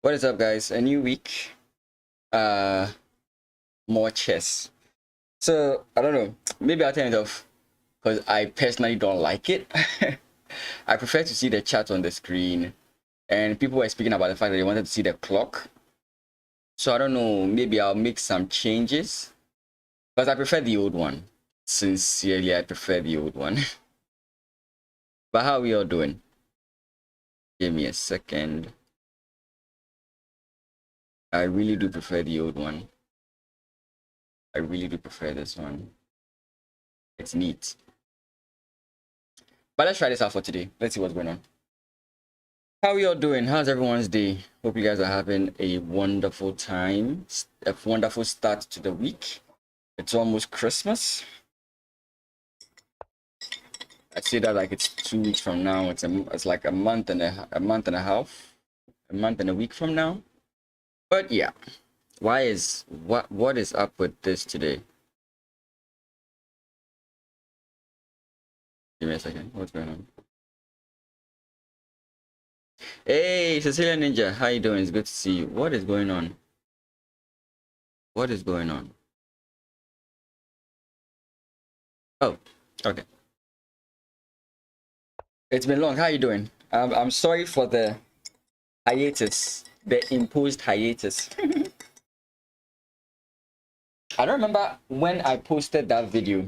What is up, guys? A new week, more chess. So I don't know, maybe I'll turn it off because I personally don't like it. I prefer to see the chat on the screen, and people were speaking about the fact that they wanted to see the clock. So I don't know, maybe I'll make some changes, but I prefer the old one. Sincerely, I prefer the old one. But how are we all doing? Give me a second. I really do prefer the old one. I really do prefer this one. It's neat. But let's try this out for today. Let's see what's going on. How are you all doing? How's everyone's day? Hope you guys are having a wonderful time. A wonderful start to the week. It's almost Christmas. I say that like it's 2 weeks from now. It's like a month and a half, a month and a week from now. But yeah, what is up with this today? Give me a second. What's going on? Hey, Cecilia Ninja, how you doing? It's good to see you. What is going on? What is going on? Oh, okay. It's been long. How you doing? I'm sorry for the hiatus, the imposed hiatus. I don't remember when I posted that video.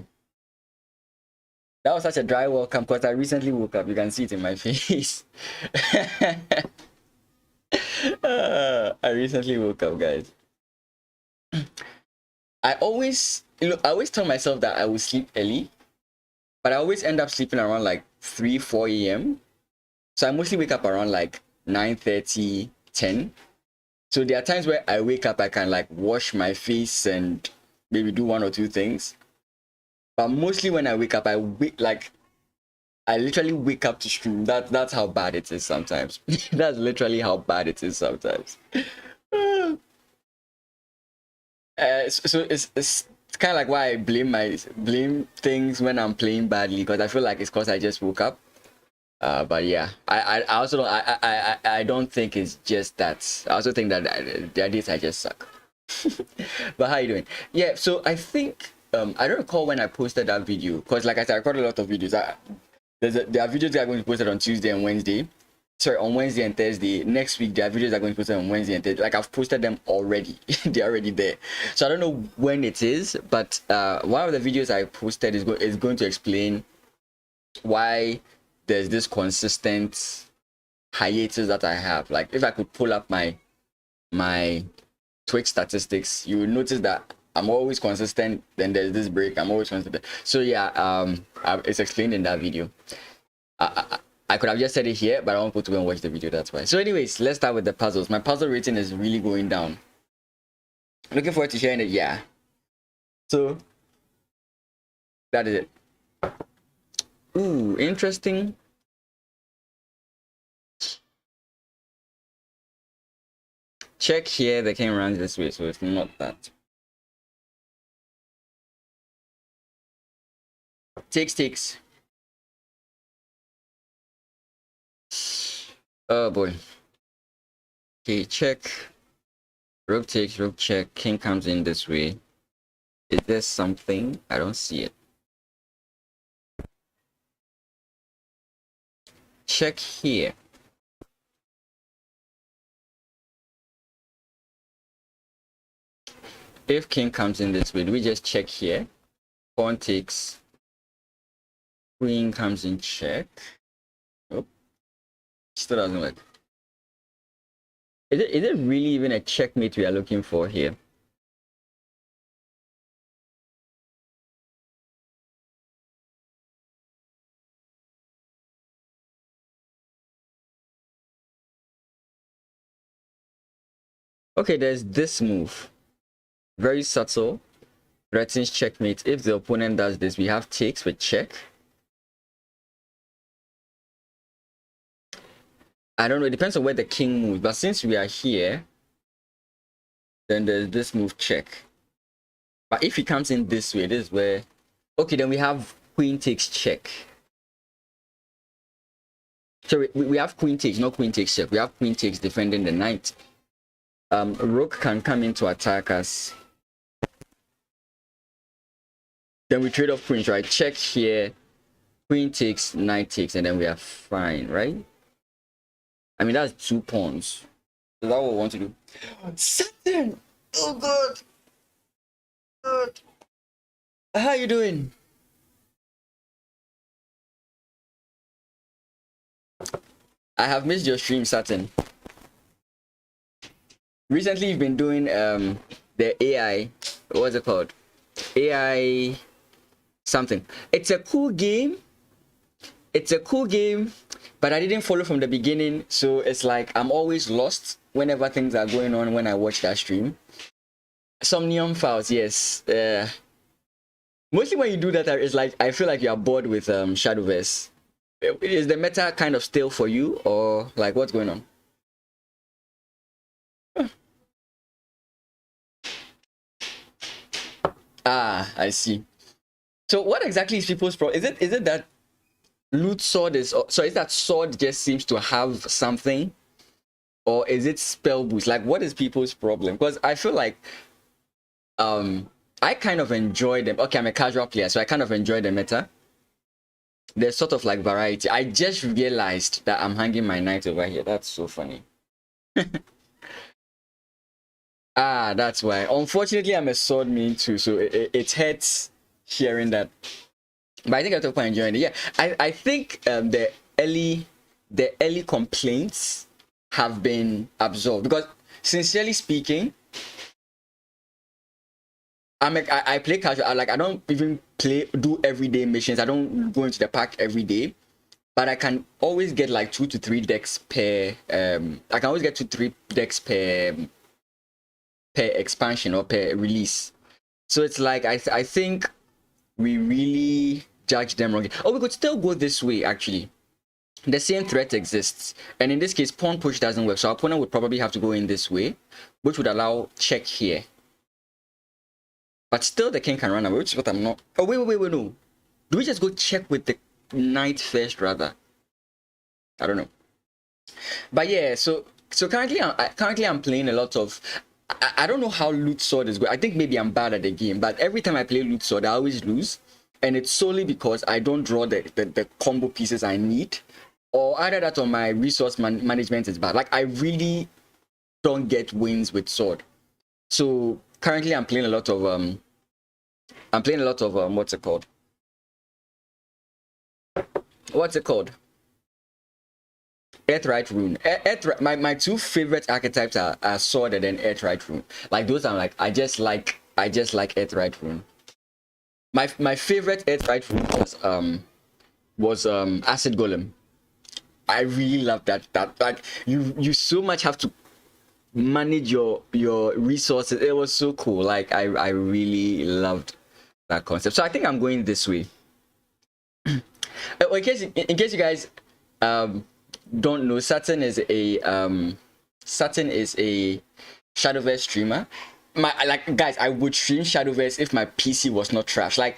That was such a dry welcome because I recently woke up. You can see it in my face. I recently woke up, guys. I always tell myself that I will sleep early, but I always end up sleeping around like 3-4 a.m. So I mostly wake up around like 9:30, 10. So there are times where I wake up, I can like wash my face and maybe do 1 or 2 things. But mostly when I wake up, I literally wake up to stream. That's how bad it is sometimes. That's literally how bad it is sometimes. So it's it's kind of like why I blame things when I'm playing badly, because I feel like it's because I just woke up. But yeah, I also don't I don't think it's just that. I also think that the ideas I just suck. But how you doing? Yeah, so I think I don't recall when I posted that video, because like I said, I recorded a lot of videos. There are videos that are going to be posted on Tuesday and Wednesday. Sorry, on Wednesday and Thursday. Next week, there are videos that are going to be posted on Wednesday and Thursday. Like, I've posted them already. They're already there. So I don't know when it is, but one of the videos I posted is going to explain why there's this consistent hiatus that I have. Like, if I could pull up my Twitch statistics, you will notice that I'm always consistent. Then there's this break. I'm always consistent. So yeah, it's explained in that video. I could have just said it here, but I want people to go and watch the video. That's why. So anyways, let's start with the puzzles. My puzzle rating is really going down. Looking forward to sharing it. Yeah. So that is it. Ooh, interesting. Check here. The king runs this way, so it's not that. Takes. Oh boy. Okay, check. Rook takes, rook check. King comes in this way. Is there something? I don't see it. Check here. If king comes in this way, do we just check here? Pawn takes. Queen comes in check. Oh, still doesn't work. Is it really even a checkmate we are looking for here? Okay, there's this move. Very subtle. Threatens checkmate. If the opponent does this, we have takes with check. I don't know, it depends on where the king moves, but since we are here, then there's this move check. But if he comes in this way, this is where, okay, then we have queen takes check. So we have queen takes, not queen takes check. We have queen takes defending the knight. Rook can come in to attack us. Then we trade off queens, right? Check here, queen takes, knight takes, and then we are fine, right? I mean, that's 2 pawns. Is that what we want to do? Saturn! Oh god! God. How you doing? I have missed your stream, Saturn. Recently you've been doing the AI, what's it called? AI something. It's a cool game. But I didn't follow from the beginning, so it's like I'm always lost whenever things are going on when I watch that stream. Somnium Files, yes. Mostly when you do that, it's like I feel like you are bored with Shadowverse. Is the meta kind of stale for you, or like what's going on? Ah, I see. So what exactly is people's problem? Is it that loot sword is so? Is that sword just seems to have something, or is it spell boost? Like, what is people's problem? Because I feel like I kind of enjoy them. Okay, I'm a casual player, so I kind of enjoy the meta. There's sort of like variety. I just realized that I'm hanging my knight over here. That's so funny. Ah, that's why. Unfortunately, I'm a sword main too, so it hurts hearing that. But I think I'm quite enjoying it. Yeah, I think the early complaints have been absorbed, because sincerely speaking, I play casual. I don't even do everyday missions. I don't go into the park every day, but I can always get like 2 to 3 decks per. I can always get 2 to 3 decks per expansion or per release. So it's like I think we really judge them wrongly. Oh, we could still go this way actually. The same threat exists, and in this case, pawn push doesn't work. So our opponent would probably have to go in this way, which would allow check here. But still the king can run away, which is what I'm not. Oh, wait, no. Do we just go check with the knight first, rather? I don't know. But yeah, so currently I'm playing a lot of. I don't know how loot sword is going. I think maybe I'm bad at the game, but every time I play loot sword, I always lose, and it's solely because I don't draw the combo pieces I need, or either that or my resource management is bad. Like I really don't get wins with sword. So currently I'm playing a lot of what's it called? Earthright Rune. My two favorite archetypes are sword and then Earthright Rune. Like those are like I just like Earthright Rune. My favorite Earthright Rune was Acid Golem. I really love that like you so much have to manage your resources. It was so cool. Like I really loved that concept. So I think I'm going this way. in case you guys don't know, Saturn is a Shadowverse streamer. Guys, I would stream Shadowverse if my PC was not trash. Like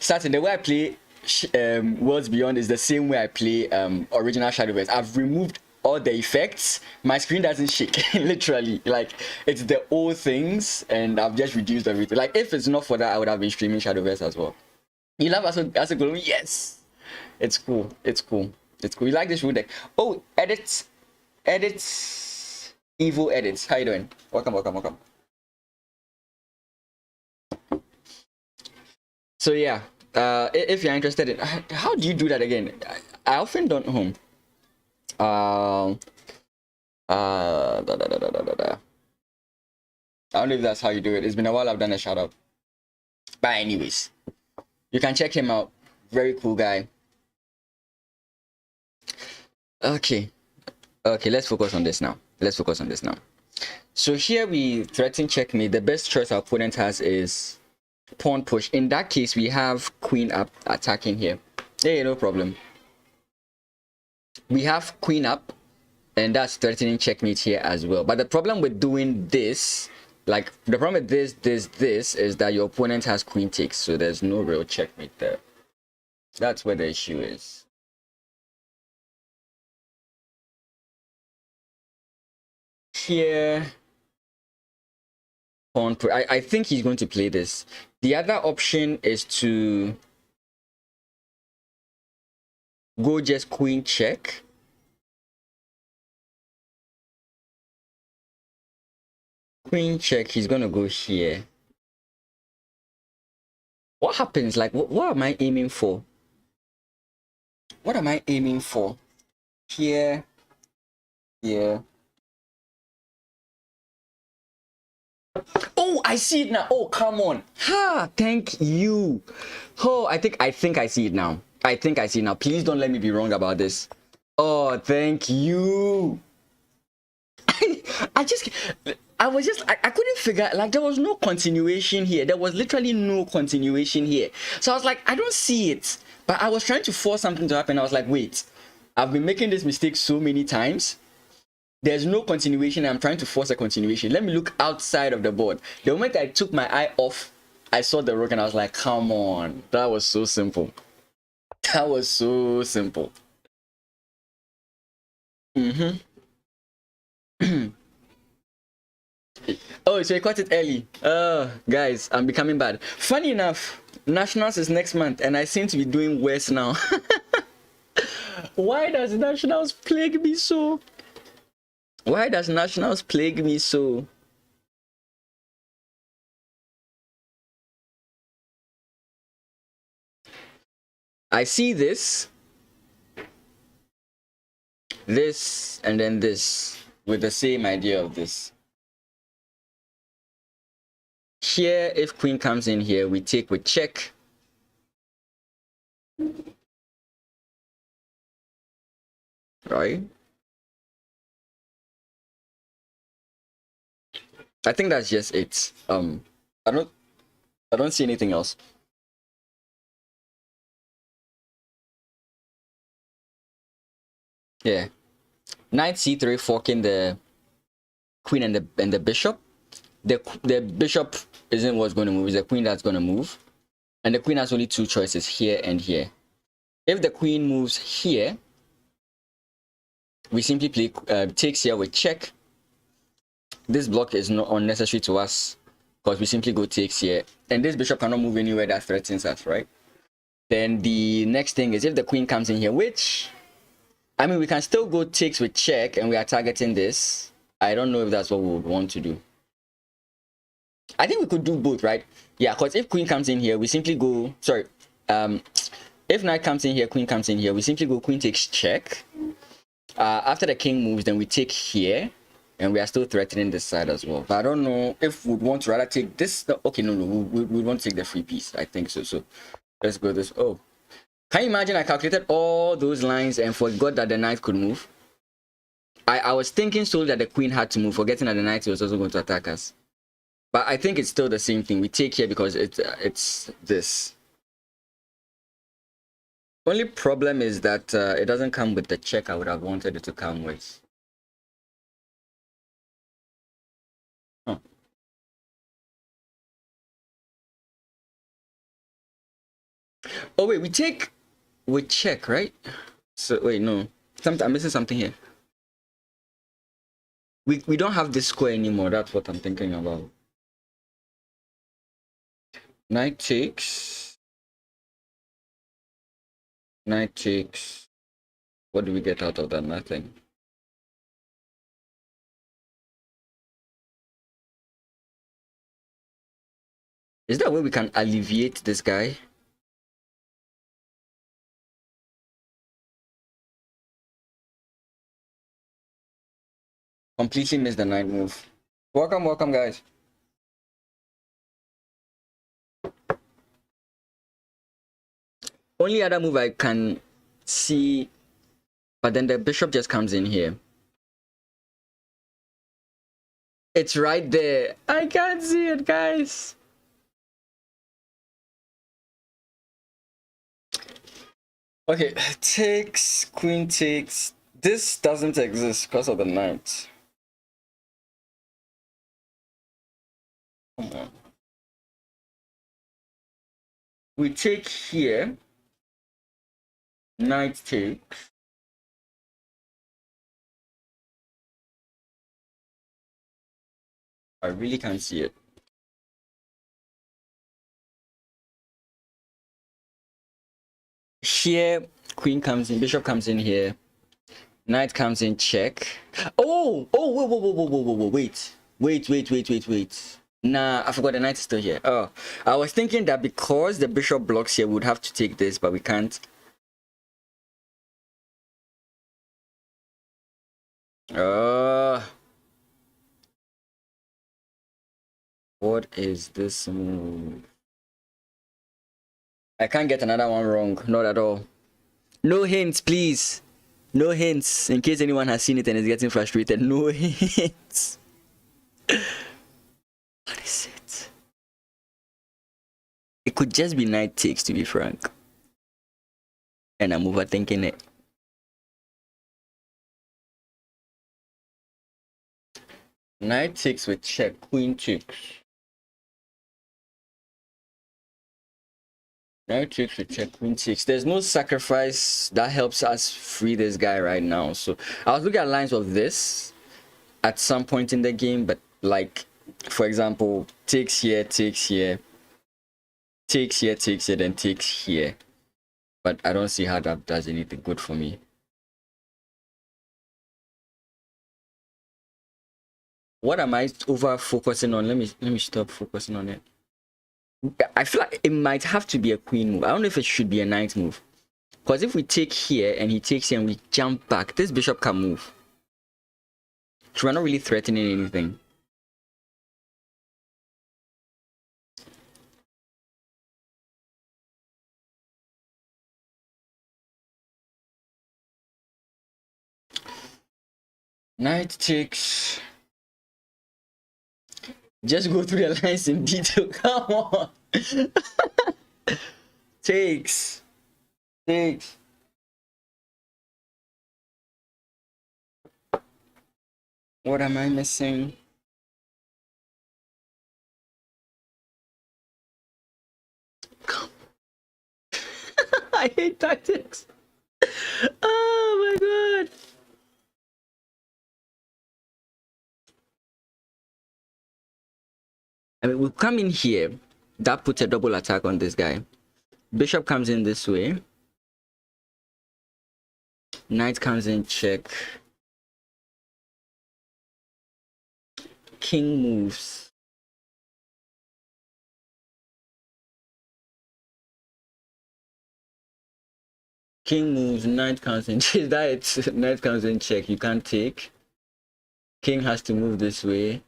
Saturn, the way I play Worlds Beyond is the same way I play original Shadowverse. I've removed all the effects. My screen doesn't shake. Literally, like it's the old things, and I've just reduced everything. Like if it's not for that, I would have been streaming Shadowverse as well. You love Acid Golem? Yes, it's cool. It's cool. You like this rune deck? Oh, edits, evil edits. How you doing? Welcome. So yeah, if you're interested in how do you do that again? I often don't know. I don't know if that's how you do it. It's been a while I've done a shout out. But anyways, you can check him out. Very cool guy. Okay, let's focus on this now. So here we threaten checkmate. The best choice our opponent has is pawn push. In that case, we have queen up attacking here. Hey, no problem. We have queen up, and that's threatening checkmate here as well. But the problem with doing this, like the problem with this is that your opponent has queen takes, so there's no real checkmate there. That's where the issue is. Here, pawn push. I think he's going to play this. The other option is to go just queen check. Queen check, he's gonna go here. What happens? Like, what am I aiming for? What am I aiming for? Here. Oh, I see it now. Oh, come on. Ha, thank you. Oh, I think I see it now. Please don't let me be wrong about this. Oh, thank you. I couldn't figure, like there was no continuation here. There was literally no continuation here. So I was like, I don't see it. But I was trying to force something to happen. I was like, wait, I've been making this mistake so many times. There's no continuation. I'm trying to force a continuation. Let me look outside of the board. The moment I took my eye off, I saw the rook and I was like, come on. That was so simple. Oh, so you caught it early. Guys, I'm becoming bad. Funny enough, Nationals is next month and I seem to be doing worse now. Why does Nationals plague me so? I see this, and then this with the same idea of this. Here, if queen comes in here, we take with check. Right? I think that's just it. I don't see anything else. Yeah. Knight c3 forking the queen and the bishop. The bishop isn't what's going to move. It's the queen that's going to move. And the queen has only two choices, here and here. If the queen moves here, we simply play takes here with check. This block is not unnecessary to us because we simply go takes here. And this bishop cannot move anywhere that threatens us, right? Then the next thing is if the queen comes in here, which, I mean, we can still go takes with check and we are targeting this. I don't know if that's what we would want to do. I think we could do both, right? Yeah, because if queen comes in here, we simply go, sorry, if knight comes in here, queen comes in here, we simply go queen takes check. After the king moves, then we take here, and we are still threatening this side as well. But I don't know if we'd want to rather take this. Okay, no, we want to take the free piece. I think so. So let's go this. Oh, can you imagine? I calculated all those lines and forgot that the knight could move. I was thinking solely that the queen had to move, forgetting that the knight was also going to attack us. But I think it's still the same thing. We take here because it's this. Only problem is that it doesn't come with the check I would have wanted it to come with. Huh. Oh wait, we take with check, right? So wait, no. I'm missing something here. We don't have this square anymore. That's what I'm thinking about. Knight takes. Knight takes. What do we get out of that? Nothing. Is there a way we can alleviate this guy? Completely missed the knight move. Welcome, guys. Only other move I can see, but then the bishop just comes in here. It's right there. I can't see it, guys. Okay, takes, queen takes. This doesn't exist because of the knight. Come on. We take here. Knight takes. I really can't see it. Here, queen comes in, bishop comes in here. Knight comes in, check. Oh, whoa, wait. Nah, I forgot the knight is still here. Oh, I was thinking that because the bishop blocks here, we would have to take this, but we can't. What is this move? I can't get another one wrong. Not at all. No hints, please. No hints. In case anyone has seen it and is getting frustrated. No hints. What is it? It could just be knight takes, to be frank. And I'm overthinking it. Knight takes with check. Queen takes. Knight takes with check. Queen takes. There's no sacrifice that helps us free this guy right now. So I was looking at lines of this at some point in the game, but like, for example, takes here, takes here, takes here, takes here, then takes here. But I don't see how that does anything good for me. What am I over focusing on? Let me stop focusing on it. I feel like it might have to be a queen move. I don't know if it should be a knight move. Because if we take here and he takes here and we jump back, this bishop can move. So we're not really threatening anything. Knight takes. Just go through the lines in detail. Come on. Takes. Takes. What am I missing? I hate tactics. Oh my god. I mean, we'll come in here. That puts a double attack on this guy. Bishop comes in this way. Knight comes in, check. King moves. King moves, knight comes in. Is that it? Knight comes in, check. You can't take. King has to move this way.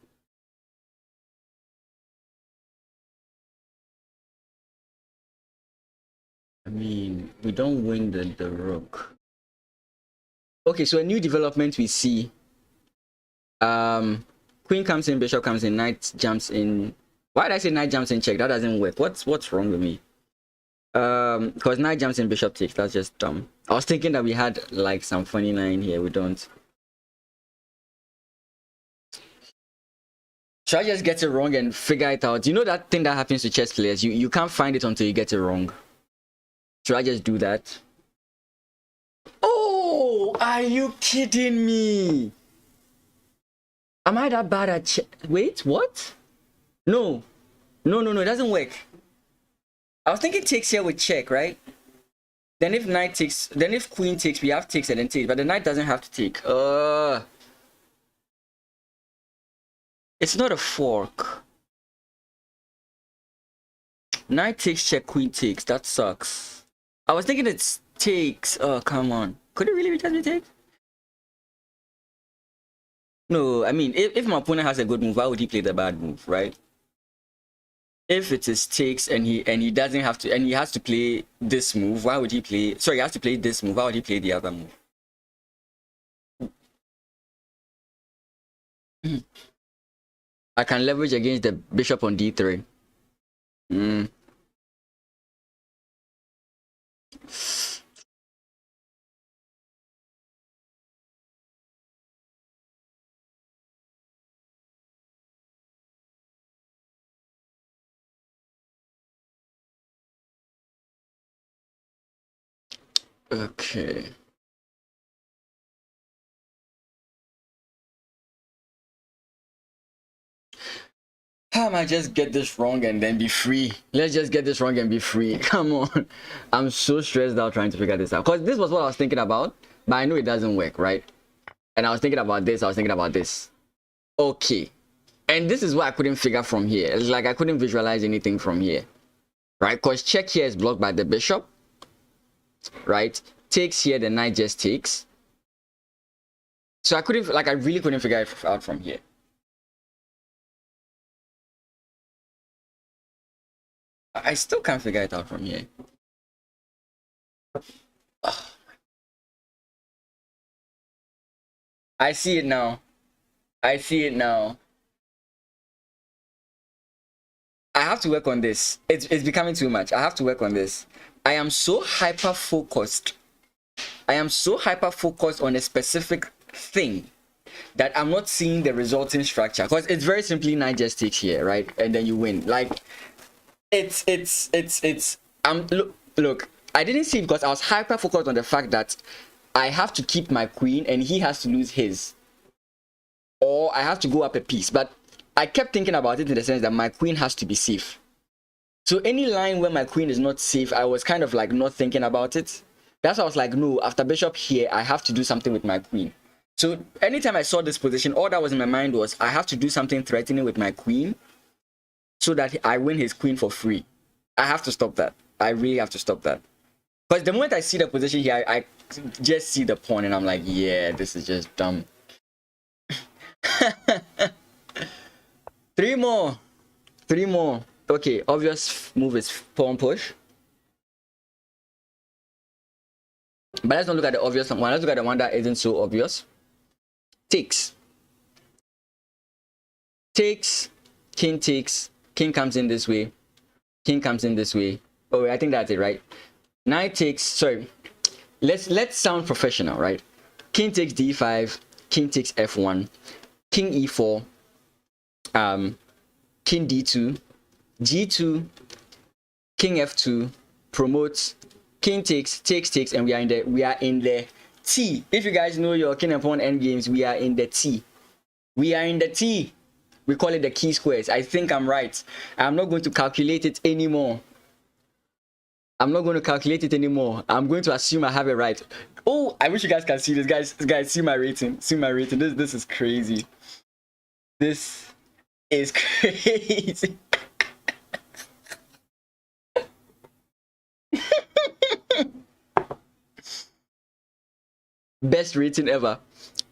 I mean, we don't win the rook. Okay, so a new development we see. Queen comes in, bishop comes in, knight jumps in. Why did I say knight jumps in check? That doesn't work. What's wrong with me? Because knight jumps in, bishop takes. That's just dumb. I was thinking that we had like some funny line here. We don't. Should I just get it wrong and figure it out? You know that thing that happens to chess players? You can't find it until you get it wrong. Should I just do that? Oh, are you kidding me? Am I that bad at chess? Wait, what? No. No, it doesn't work. I was thinking takes here with check, right? Then if knight takes, then if queen takes, we have takes and then takes, but the knight doesn't have to take. It's not a fork. Knight takes, check, queen takes. That sucks. I was thinking it's takes. Oh, come on. Could it really be just be takes? No, I mean, if my opponent has a good move, why would he play the bad move, right? If it is takes and he doesn't have to, and he has to play this move, why would he play? Sorry, he has to play this move. Why would he play the other move? I can leverage against the bishop on d3. Okay. How am I just get this wrong and then be free? Let's just get this wrong and be free. Come on. I'm so stressed out trying to figure this out. Because this was what I was thinking about, but I know it doesn't work, right? And I was thinking about this, I was thinking about this. Okay. And this is what I couldn't figure from here. It's like I couldn't visualize anything from here. Right? Because check here is blocked by the bishop. Right? Takes here, the knight just takes. So I couldn't, like, I really couldn't figure it out from here. I still can't figure it out from here. Oh. I see it now. I see it now. I have to work on this. It's becoming too much. I have to work on this. I am so hyper focused. I am so hyper focused on a specific thing that I'm not seeing the resulting structure. Because it's very simply knight just takes here, right? And then you win. Like look, I didn't see it because I was hyper focused on the fact that I have to keep my queen and he has to lose his. Or I have to go up a piece. But I kept thinking about it in the sense that my queen has to be safe. So any line where my queen is not safe, I was kind of like not thinking about it. That's why I was like, no, after bishop here, I have to do something with my queen. So anytime I saw this position, all that was in my mind was I have to do something threatening with my queen so that I win his queen for free. I have to stop that. I really have to stop that. Because the moment I see the position here, I just see the pawn and I'm like, yeah, this is just dumb. 3 more. 3 more. Okay, obvious move is pawn push. But let's not look at the obvious one. Let's look at the one that isn't so obvious. Takes. Takes. King takes. King comes in this way. King comes in this way. Oh, I think that's it, right? Knight takes. Sorry. Let's sound professional, right? King takes d5. King takes f1. King e4. King d2. g2. king f2, promotes, king takes, and we are in the T. If you guys know your king and pawn end games, we are in the T. We are in the T. We call it the key squares. I think I'm right. I'm not going to calculate it anymore. I'm not going to calculate it anymore. I'm going to assume I have it right. Oh, I wish you guys can see this. Guys, see my rating. See my rating. This is crazy. This is crazy. Best rating ever.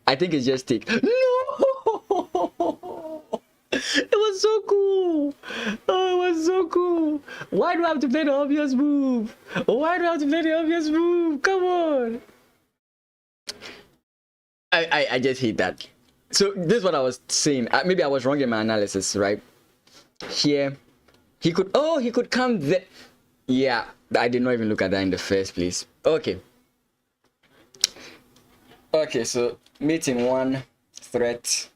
I think it's just take. No! It was so cool. Oh, it was so cool. Why do I have to play the obvious move? Why do I have to play the obvious move? Come on. I just hate that. So this is what I was saying. Maybe I was wrong in my analysis, right? Here, he could come there. Yeah, I did not even look at that in the first place. Okay. Okay, so meeting one, threat.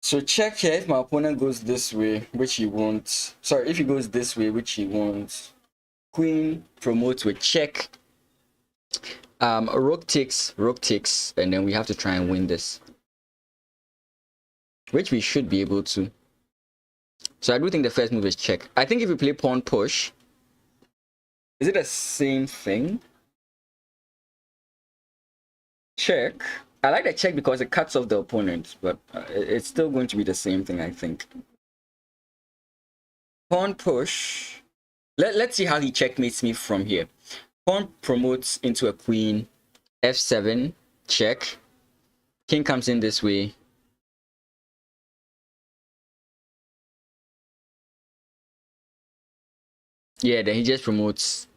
So check here if my opponent goes this way, which he won't. Sorry, if he goes this way, which he won't. Queen promotes with check. Rook takes, and then we have to try and win this, which we should be able to. So I do think the first move is check. I think if we play pawn push, is it the same thing? Check. I like the check because it cuts off the opponent, but it's still going to be the same thing, I think. Pawn push. Let's see how he checkmates me from here. Pawn promotes into a queen. F7, check. King comes in this way. Yeah, then he just promotes.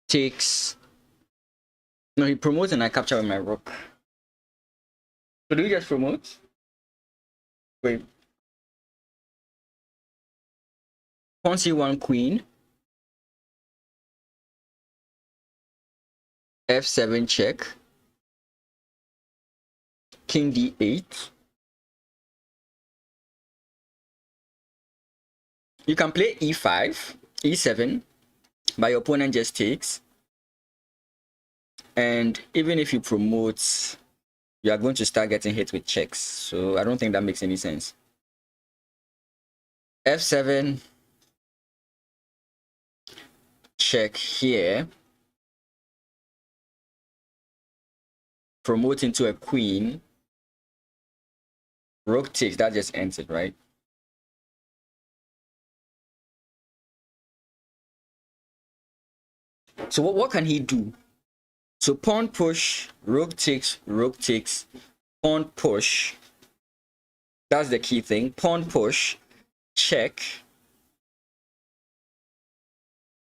Takes. No, he promotes and I capture with my rook. So do we just promote? Wait. Pawn c1 queen. F7 check. King d8. You can play e5, e7, but your opponent just takes. And even if you promote, you are going to start getting hit with checks. So I don't think that makes any sense. F7, check here. Promote into a queen. Rook takes, that just ends it, right? So what can he do? So pawn push, rook takes, pawn push. That's the key thing. Pawn push, check.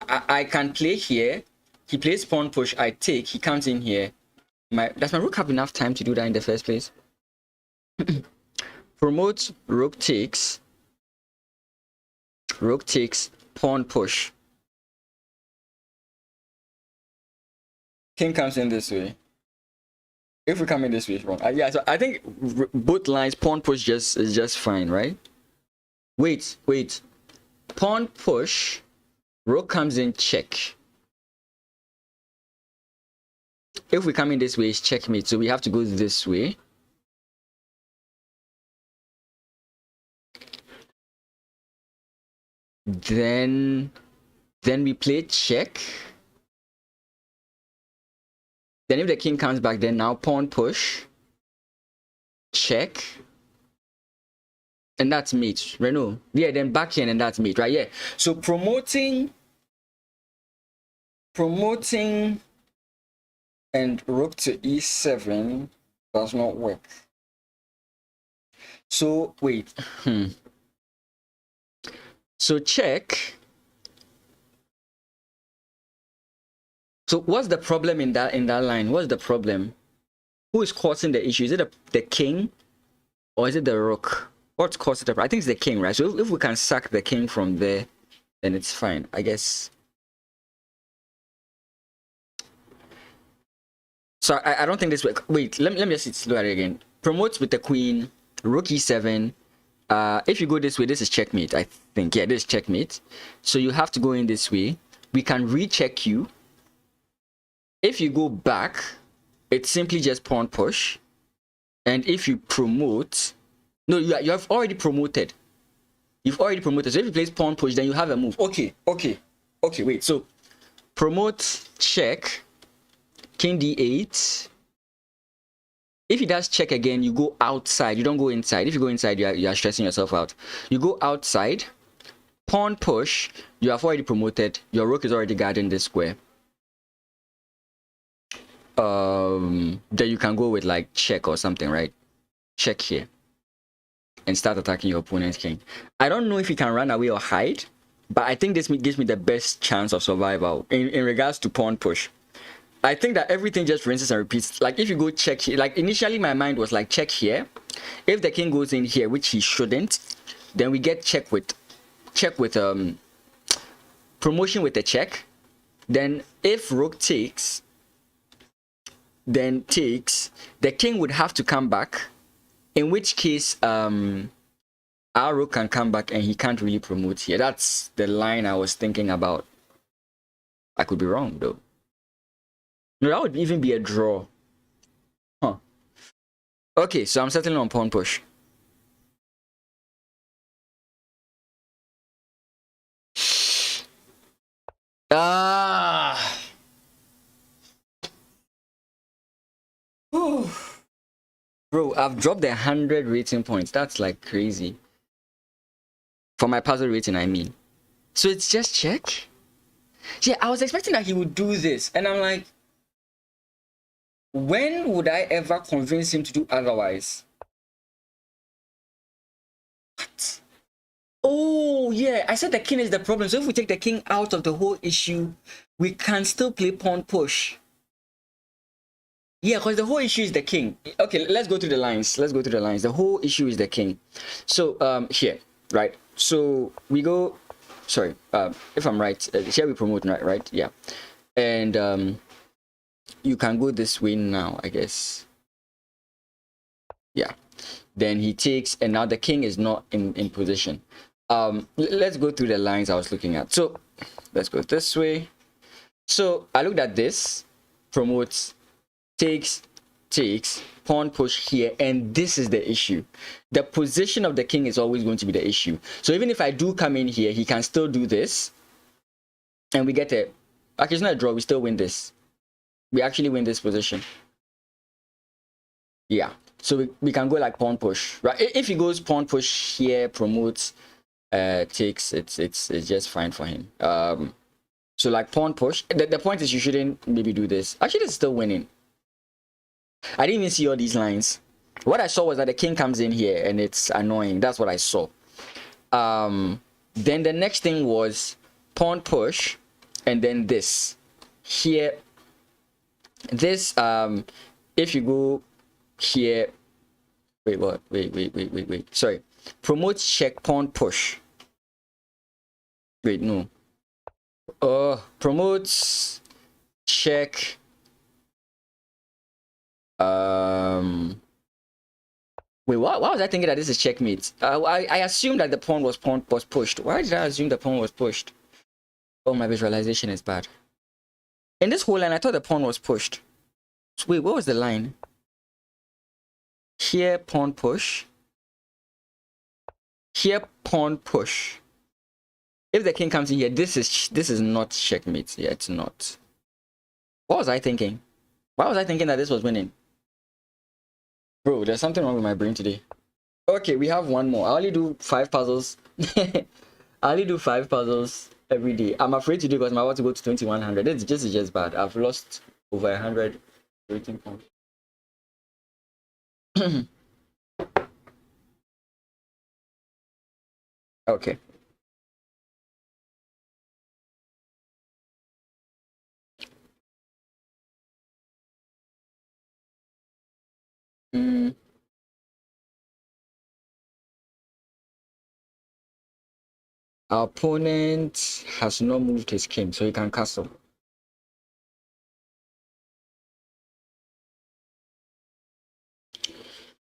I can play here. He plays pawn push, I take, he comes in here. Does my rook have enough time to do that in the first place? Promote, rook takes, pawn push. King comes in this way. If we come in this way, it's wrong. Yeah, so I think both lines, pawn push is just fine, right? Wait. Pawn push, rook comes in, check. If we come in this way, it's checkmate. So we have to go this way. Then we play check. Then if the king comes back, then now pawn push, check, and that's mate, right? No, yeah, then back here and that's mate, right? Yeah. So promoting, and rook to e7 does not work. So wait, So check. So what's the problem in that line? What's the problem? Who is causing the issue? Is it the king or is it the rook? What's causing the problem? I think it's the king, right? So if we can sack the king from there, then it's fine, I guess. So I don't think this works. Wait, let me just look at it again. promotes with the queen, rook e7. If you go this way, this is checkmate, I think. Yeah, this is checkmate. So you have to go in this way. We can recheck you. If you go back, it's simply just pawn push. And if you promote, no, you have already promoted. You've already promoted. So if you place pawn push, then you have a move. Okay, wait. So promote, check, king d8. If he does check again, you go outside. You don't go inside. If you go inside, you are stressing yourself out. You go outside, pawn push. You have already promoted. Your rook is already guarding this square. Then you can go with like check or something, right? Check here and start attacking your opponent's king. I don't know if he can run away or hide, but I think this gives me the best chance of survival in regards to pawn push. I think that everything just rinses and repeats. Like if you go check here, like initially my mind was like check here. If the king goes in here, which he shouldn't, then we get check with promotion with the check. Then if rook takes, then takes, the king would have to come back, in which case our rook can come back and he can't really promote here. That's the line I was thinking about. I could be wrong though. No, that would even be a draw. Huh. Okay, so I'm settling on pawn push. Bro, I've dropped 100 rating points. That's like crazy. For my puzzle rating, I mean. So it's just check? Yeah, I was expecting that he would do this. And I'm like, when would I ever convince him to do otherwise? What? Oh, yeah. I said the king is the problem. So if we take the king out of the whole issue, we can still play pawn push. Yeah, because the whole issue is the king. Okay, let's go through the lines. Let's go through the lines. The whole issue is the king. So, here, right? So we go, sorry, if I'm right, here we promote, right? Yeah. And you can go this way now, I guess. Yeah. Then he takes, and now the king is not in position. Let's go through the lines I was looking at. So let's go this way. So I looked at this, promotes, takes, pawn push here, and this is the issue. The position of the king is always going to be the issue. So even if I do come in here, he can still do this, and we get a, actually it's not a draw, we still win this. We actually win this position. Yeah, so we can go like pawn push, right? If he goes pawn push here, promotes, takes, it's just fine for him. So like pawn push, the point is you shouldn't maybe do this. Actually, it's still winning. I didn't even see all these lines. What I saw was that the king comes in here and it's annoying. That's what I saw. Then the next thing was pawn push, and then this here. This if you go here, wait, what? Wait. Sorry. Promote, check, pawn push. Wait, no. Promotes, check. Wait, why was I thinking that this is checkmate? I assumed that the pawn was pushed. Why did I assume the pawn was pushed? Oh, my visualization is bad. In this whole line, I thought the pawn was pushed. So wait, what was the line? Here, pawn push. Here, pawn push. If the king comes in here, this is not checkmate. Yeah, it's not. What was I thinking? Why was I thinking that this was winning? Bro, there's something wrong with my brain today. Okay, we have one more. I only do 5 puzzles. I only do 5 puzzles every day. I'm afraid to do because I'm about to go to 2100. It's just bad. I've lost over 100 rating points. Okay. Our opponent has not moved his king, so he can castle.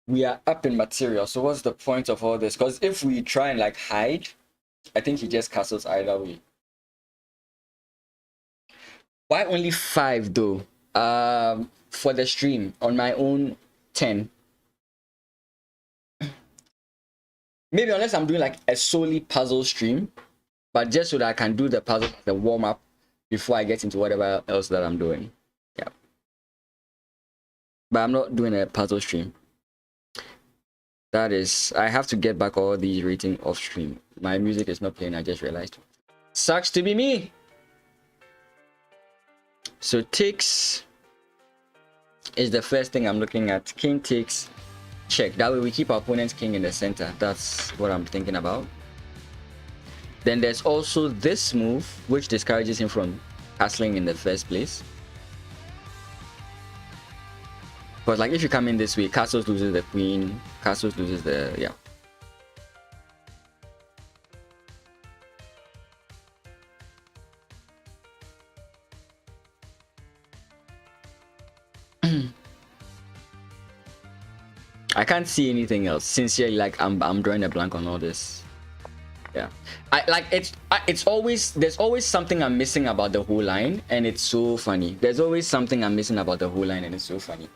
we are up in material. So what's the point of all this? Because if we try and like hide, I think he just castles either way. Why only 5 though? For the stream on my own 10. Maybe unless I'm doing like a solely puzzle stream, but just so that I can do the puzzle, the warm up before I get into whatever else that I'm doing. Yeah. But I'm not doing a puzzle stream. That is, I have to get back all these rating off stream. My music is not playing, I just realized. Sucks to be me. So takes is the first thing I'm looking at. King takes, check. That way we keep our opponent's king in the center. That's what I'm thinking about. Then there's also this move, which discourages him from castling in the first place. But like if you come in this way, castles loses the queen, castles loses the, yeah. I can't see anything else. Sincerely, like I'm drawing a blank on all this. Yeah, I like it's always, there's always something I'm missing about the whole line, and it's so funny. There's always something I'm missing about the whole line, and it's so funny.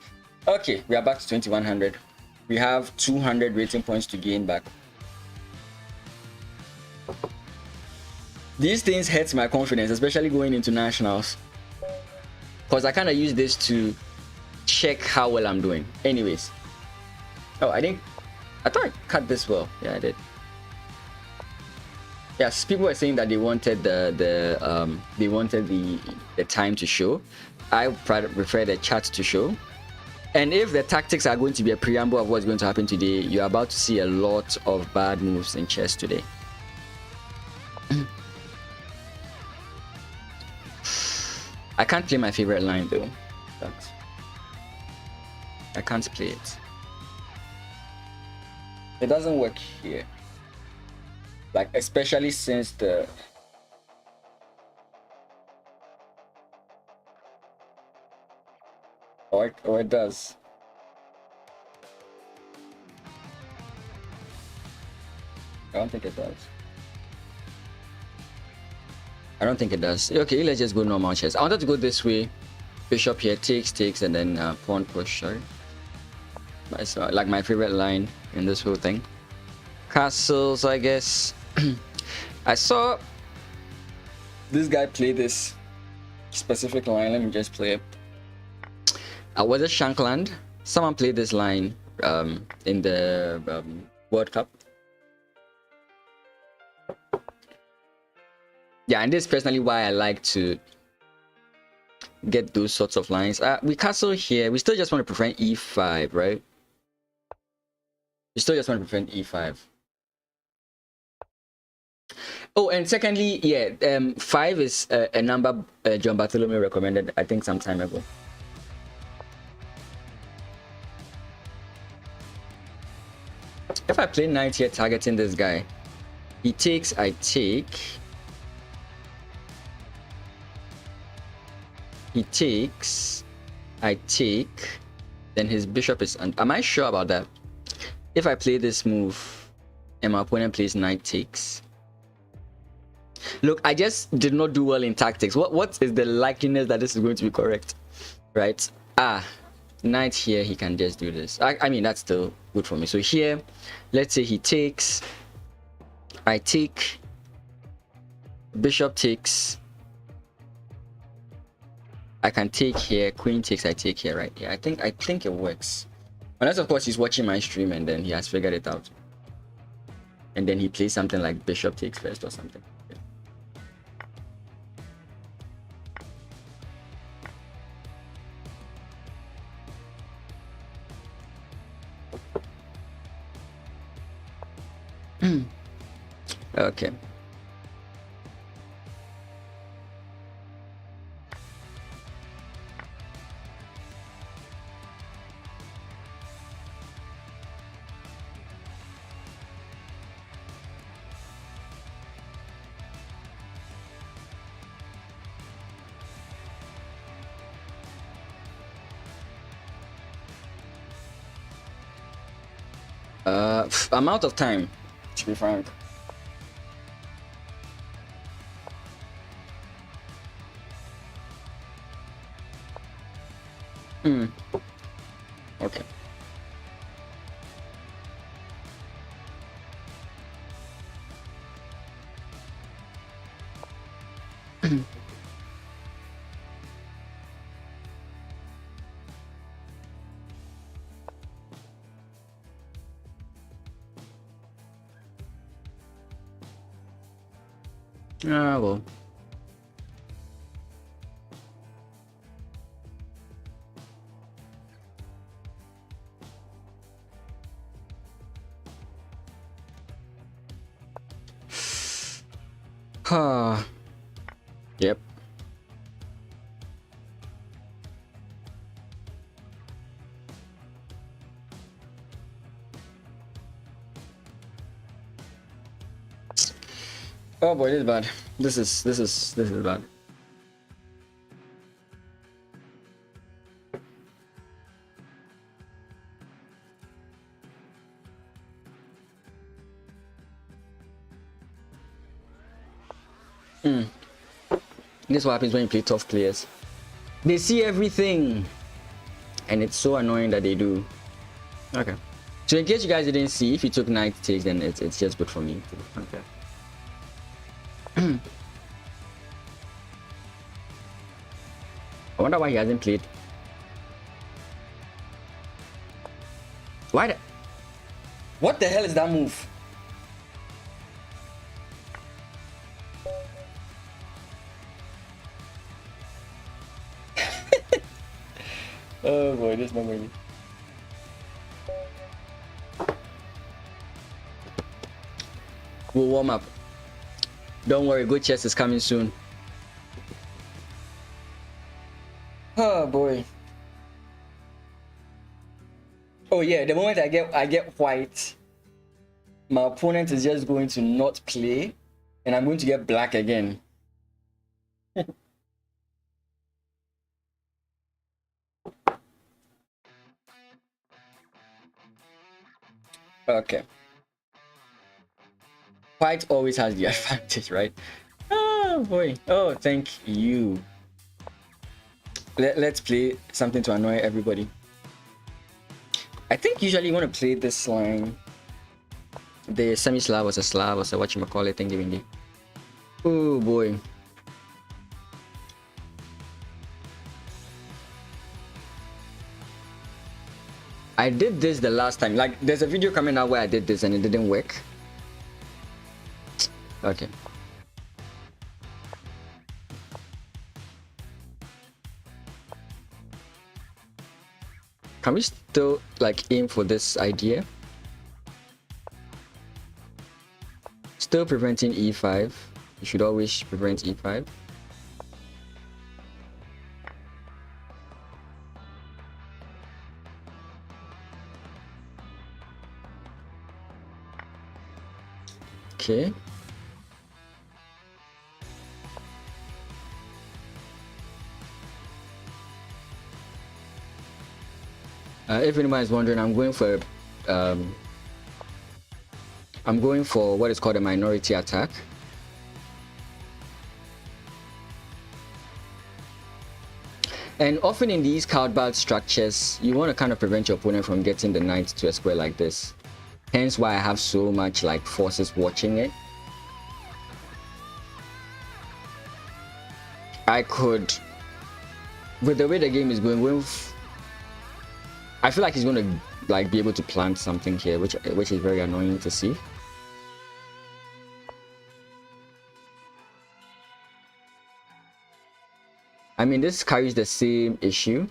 Okay, we are back to 2100. We have 200 rating points to gain back. These things hurt my confidence, especially going into nationals, because I kind of use this to check how well I'm doing. Anyways, oh, I thought I cut this well. Yeah, I did. Yes, people were saying that they wanted the time to show. I prefer the chat to show. And if the tactics are going to be a preamble of what's going to happen today, you're about to see a lot of bad moves in chess today. I can't play my favorite line though. I can't play it. It doesn't work here. Like, especially since the... Or it does. I don't think it does. I don't think it does. Okay, let's just go normal chess. I wanted to go this way. Bishop here, takes, and then pawn push, sorry. That's like my favorite line in this whole thing. Castles, I guess. I saw this guy play this specific line. Let me just play it. Was it Shankland? Someone played this line in the World Cup. Yeah, and this is personally why I like to get those sorts of lines. We castle here. We still just want to prevent e5, right? We still just want to prevent e5. Oh, and secondly, yeah, 5 is a number John Bartholomew recommended, I think, some time ago. If I play knight here targeting this guy, he takes, I take. He takes, I take, then his bishop is... Am I sure about that? If I play this move and my opponent plays knight takes... Look, I just did not do well in tactics. What is the likeliness that this is going to be correct? Right? Knight here, he can just do this. I mean, that's still good for me. So here, let's say he takes, I take, bishop takes, I can take here, queen takes, I take here, right? Yeah, I think it works. Unless, of course, he's watching my stream and then he has figured it out. And then he plays something like bishop takes first or something. Okay. I'm out of time, to be frank. Okay. Ah, well. Yep. Oh boy, this is bad. This is bad. This is what happens when you play tough players. They see everything, and it's so annoying that they do. Okay. So in case you guys didn't see, if you took knight takes, then it's just good for me. Okay. I wonder why he hasn't played. Why? What the hell is that move? Oh boy, this memory. We'll warm up. Don't worry, good chess is coming soon. Oh boy. Oh yeah, the moment I get white, my opponent is just going to not play, and I'm going to get black again. Okay. White always has the advantage, right? Oh boy. Oh, thank you. Let's play something to annoy everybody. I think usually you want to play this line. The semi-Slav or Slav or whatchamacallit thingy. Oh boy. I did this the last time. Like, there's a video coming out where I did this and it didn't work. Okay. Can we still like aim for this idea? Still preventing e5. You should always prevent e5. Okay. If anyone is wondering, I'm going for what is called a minority attack. And often in these card-backed structures, you want to kind of prevent your opponent from getting the knight to a square like this. Hence why I have so much like forces watching it. I could, with the way the game is going, I feel like he's going to like be able to plant something here, which is very annoying to see. I mean, this carries the same issue.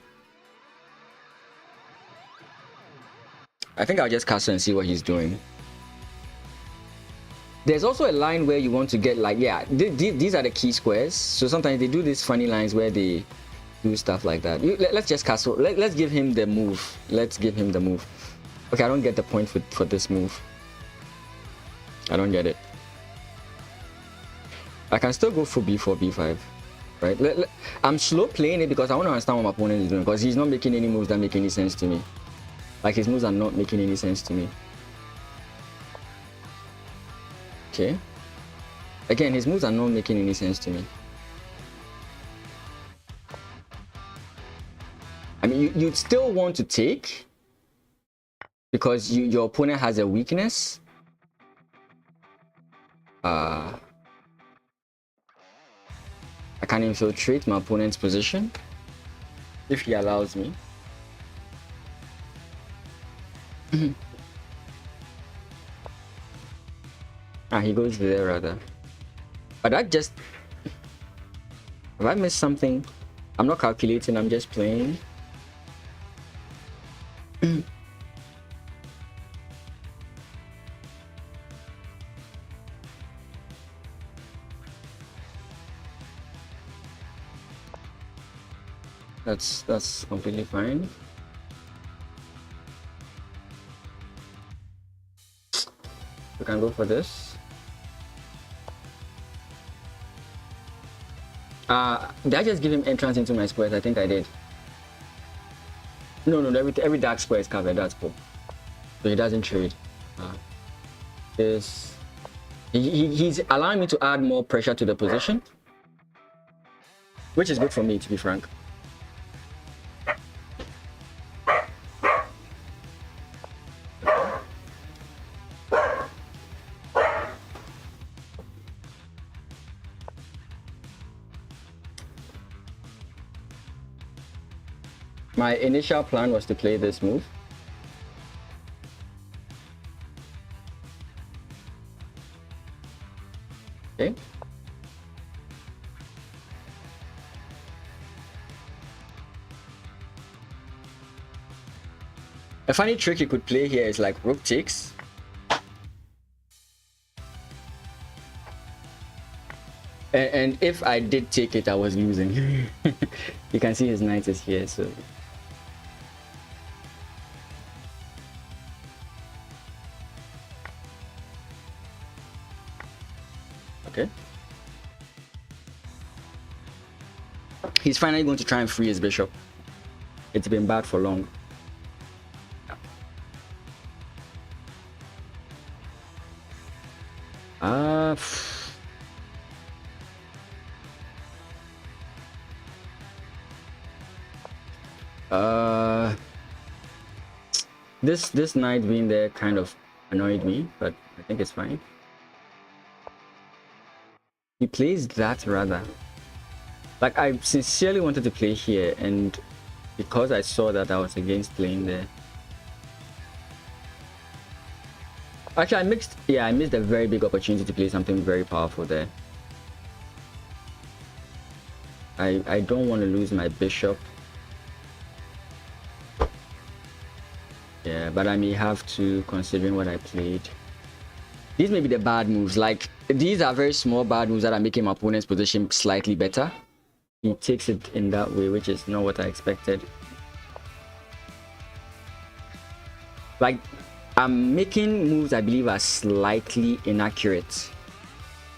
I think I'll just castle and see what he's doing. There's also a line where you want to get like, yeah, these are the key squares. So sometimes they do these funny lines where they do stuff like that. Let's just castle. Let's give him the move. Let's give him the move. Okay, I don't get the point for this move. I don't get it. I can still go for b4, b5, right? I'm slow playing it because I want to understand what my opponent is doing, because he's not making any moves that make any sense to me. Like, his moves are not making any sense to me. Okay. Again, his moves are not making any sense to me. I mean, you'd still want to take because your opponent has a weakness. I can infiltrate my opponent's position if he allows me. He goes there rather. But that just... Have I missed something? I'm not calculating, I'm just playing. That's completely fine. We can go for this. Did I just give him entrance into my squares? I think I did. No, every dark square is covered. That's cool. So he doesn't trade. He's allowing me to add more pressure to the position, which is good for me, to be frank. My initial plan was to play this move. Okay. A funny trick you could play here is like rook takes. And if I did take it, I was losing. You can see his knight is here, so... Okay. He's finally going to try and free his bishop. It's been bad for long. This knight being there kind of annoyed me, but I think it's fine. He plays that rather. Like, I sincerely wanted to play here, and because I saw that I was against playing there. Actually, I missed a very big opportunity to play something very powerful there. I don't want to lose my bishop. Yeah, but I may have to, considering what I played. These may be the bad moves. Like, these are very small bad moves that are making my opponent's position slightly better. He takes it in that way, which is not what I expected. Like, I'm making moves I believe are slightly inaccurate.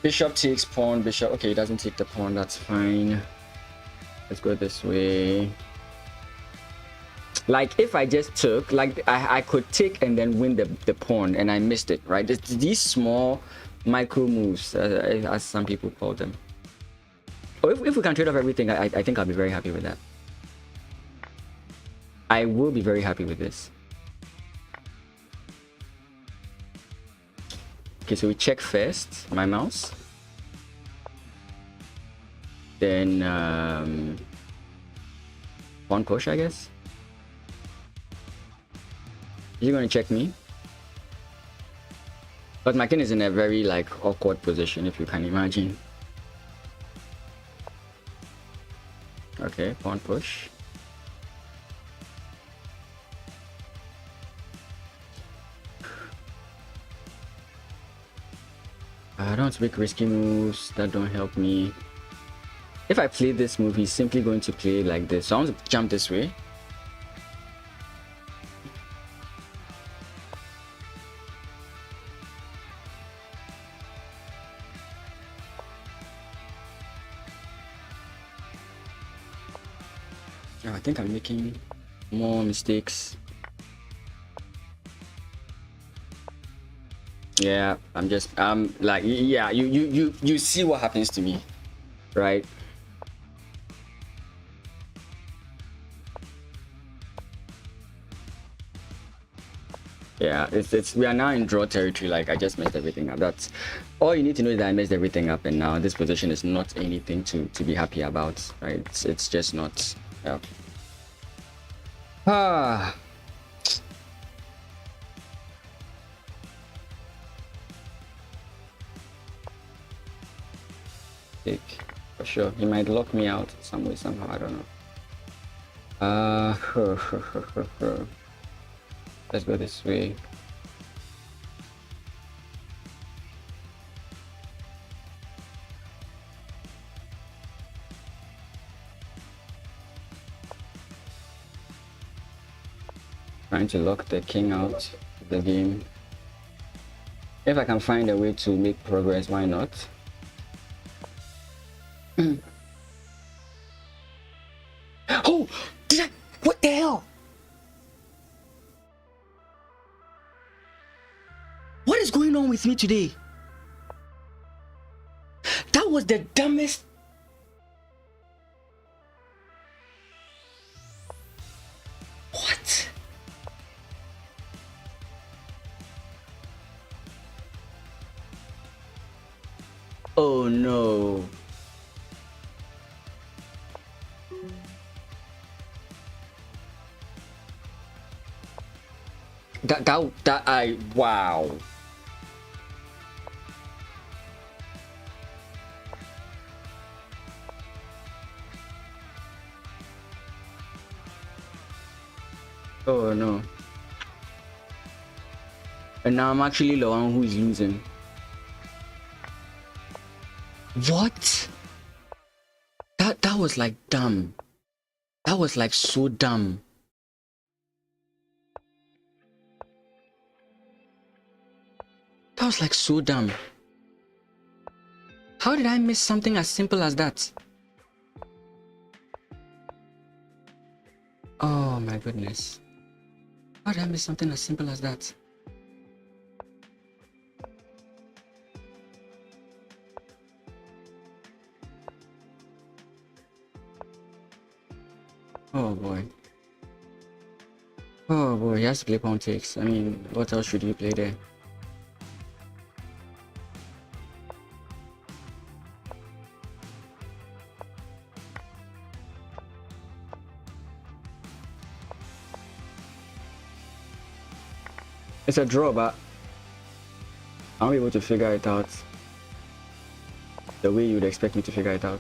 Bishop takes pawn, bishop. Okay, he doesn't take the pawn, that's fine. Let's go this way. Like, if I just took, like, I could take and then win the pawn, and I missed it, right? It's these small micro moves, as some people call them. Oh, if we can trade off everything, I think I'll be very happy with that. I will be very happy with this. Okay, so we check first, my mouse. Then, pawn push, I guess. You're gonna check me? But my king is in a very, like, awkward position, if you can imagine. Okay, pawn push. I don't make risky moves that don't help me. If I play this move, he's simply going to play like this. So I want to jump this way. Oh, I think I'm making more mistakes. Yeah, I'm just like, yeah, you see what happens to me, right? Yeah, it's we are now in draw territory. Like, I just messed everything up. That's all you need to know, is that I messed everything up, and now this position is not anything to be happy about, right? It's just not. Yeah. Ah. Pick. For sure, he might lock me out some way, somehow. I don't know. Let's go this way. Trying to lock the king out of the game. If I can find a way to make progress, why not? Oh, did I? What the hell? What is going on with me today? That was the dumbest. What? Oh no. That I wow. Oh no. And now I'm actually the one who is losing. What? That was like dumb. That was like so dumb. That was like so dumb. How did I miss something as simple as that? Oh my goodness. How did I miss something as simple as that? Oh boy. Oh boy, he has to play pawn takes. I mean, what else should you play there? It's a draw, but I'm able to figure it out the way you would expect me to figure it out.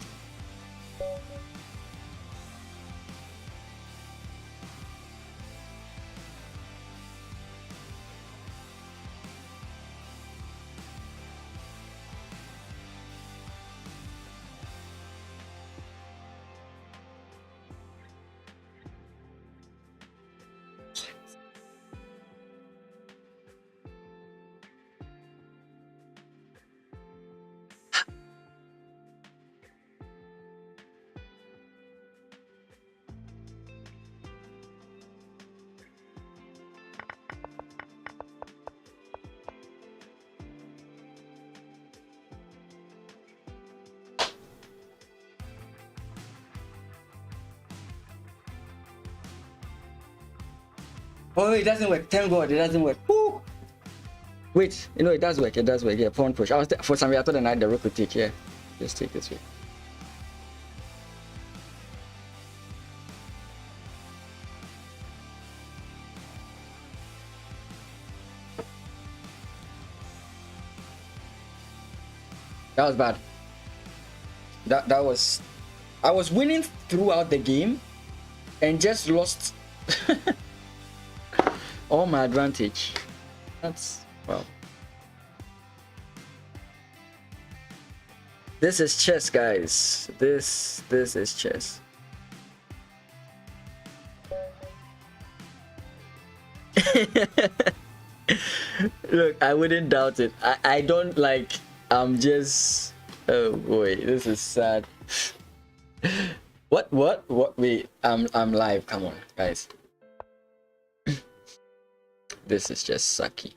Oh, it doesn't work. Thank God, it doesn't work. Woo! Wait, you know, it does work. It does work. Yeah, pawn push. I was for some reason I thought the knight the rook would take. Yeah, just take this way. That was bad. That was. I was winning throughout the game, and just lost all my advantage. That's well. This is chess, guys. This is chess. Look, I wouldn't doubt it. I don't like. I'm just. Oh boy, this is sad. What? Wait, I'm live. Come on, guys. This is just sucky.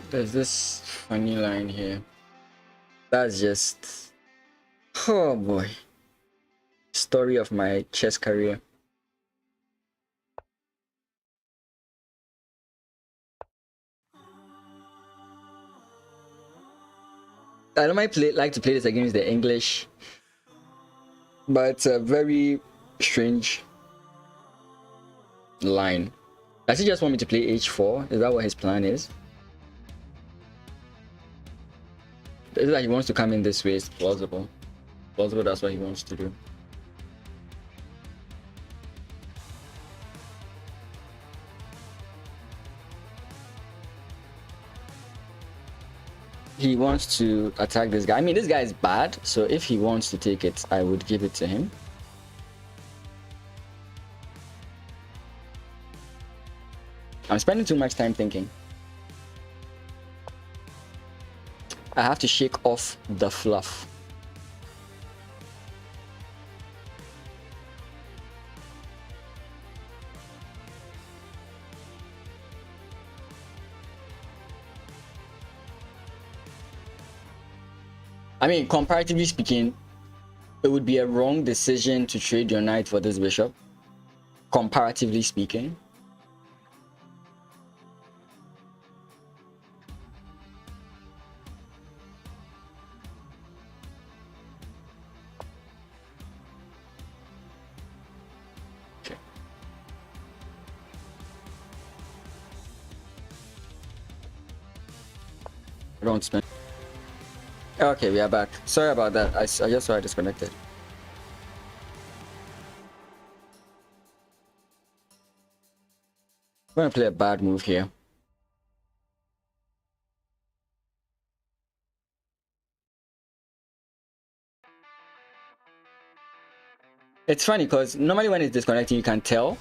There's this funny line here. That's just... Oh boy. Story of my chess career. I don't like to play this against the English, but it's a very strange line. Does he just want me to play h4? Is that what his plan is? Is it that he wants to come in this way? It's plausible. Plausible, that's what he wants to do. He wants to attack this guy. I mean, this guy is bad, so if he wants to take it, I would give it to him. I'm spending too much time thinking. I have to shake off the fluff. I mean, comparatively speaking, it would be a wrong decision to trade your knight for this bishop. Comparatively speaking. Okay. I don't spend. Okay, we are back. Sorry about that. I just saw I disconnected. I'm gonna play a bad move here. It's funny because normally when it's disconnecting you can tell,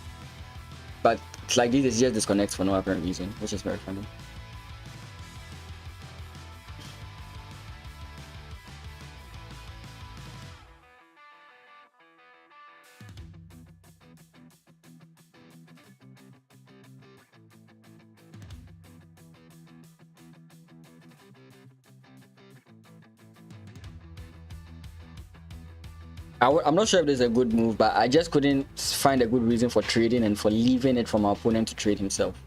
but it's like this, it just disconnects for no apparent reason, which is very funny. I'm not sure if this is a good move, but I just couldn't find a good reason for trading and for leaving it from our opponent to trade himself.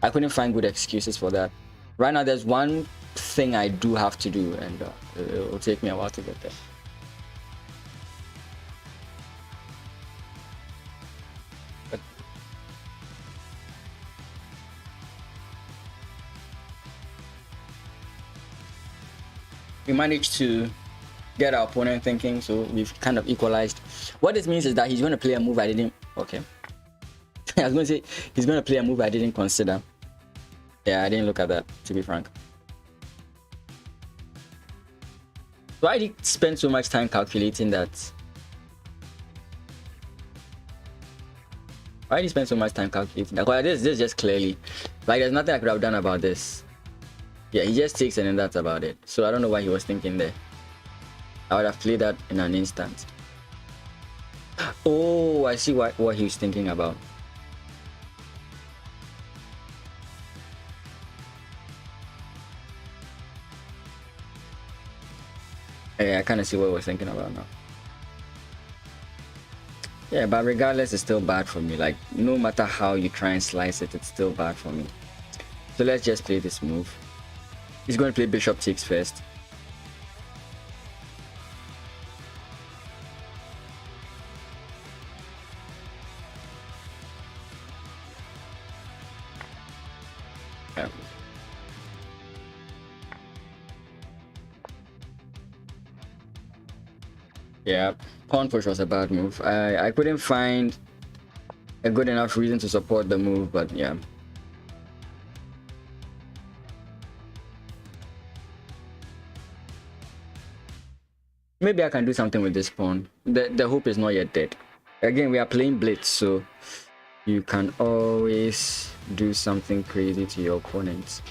I couldn't find good excuses for that. Right now, there's one thing I do have to do, and it will take me a while to get there. But we managed to get our opponent thinking, so we've kind of equalized. What this means is that he's going to play a move I didn't... Okay. I was going to say, he's going to play a move I didn't consider. Yeah, I didn't look at that, to be frank. Why did he spend so much time calculating that? Why did he spend so much time calculating that? Well, this is just clearly... Like, there's nothing I could have done about this. Yeah, he just takes it and that's about it. So I don't know what he was thinking there. I would have played that in an instant. Oh, I see what he was thinking about. Yeah, I kind of see what he was thinking about now. Yeah, but regardless, it's still bad for me. Like, no matter how you try and slice it, it's still bad for me. So let's just play this move. He's going to play bishop takes first. Yeah, pawn push was a bad move. I couldn't find a good enough reason to support the move, but yeah. Maybe I can do something with this pawn. The hope is not yet dead. Again, we are playing blitz, so you can always do something crazy to your opponents.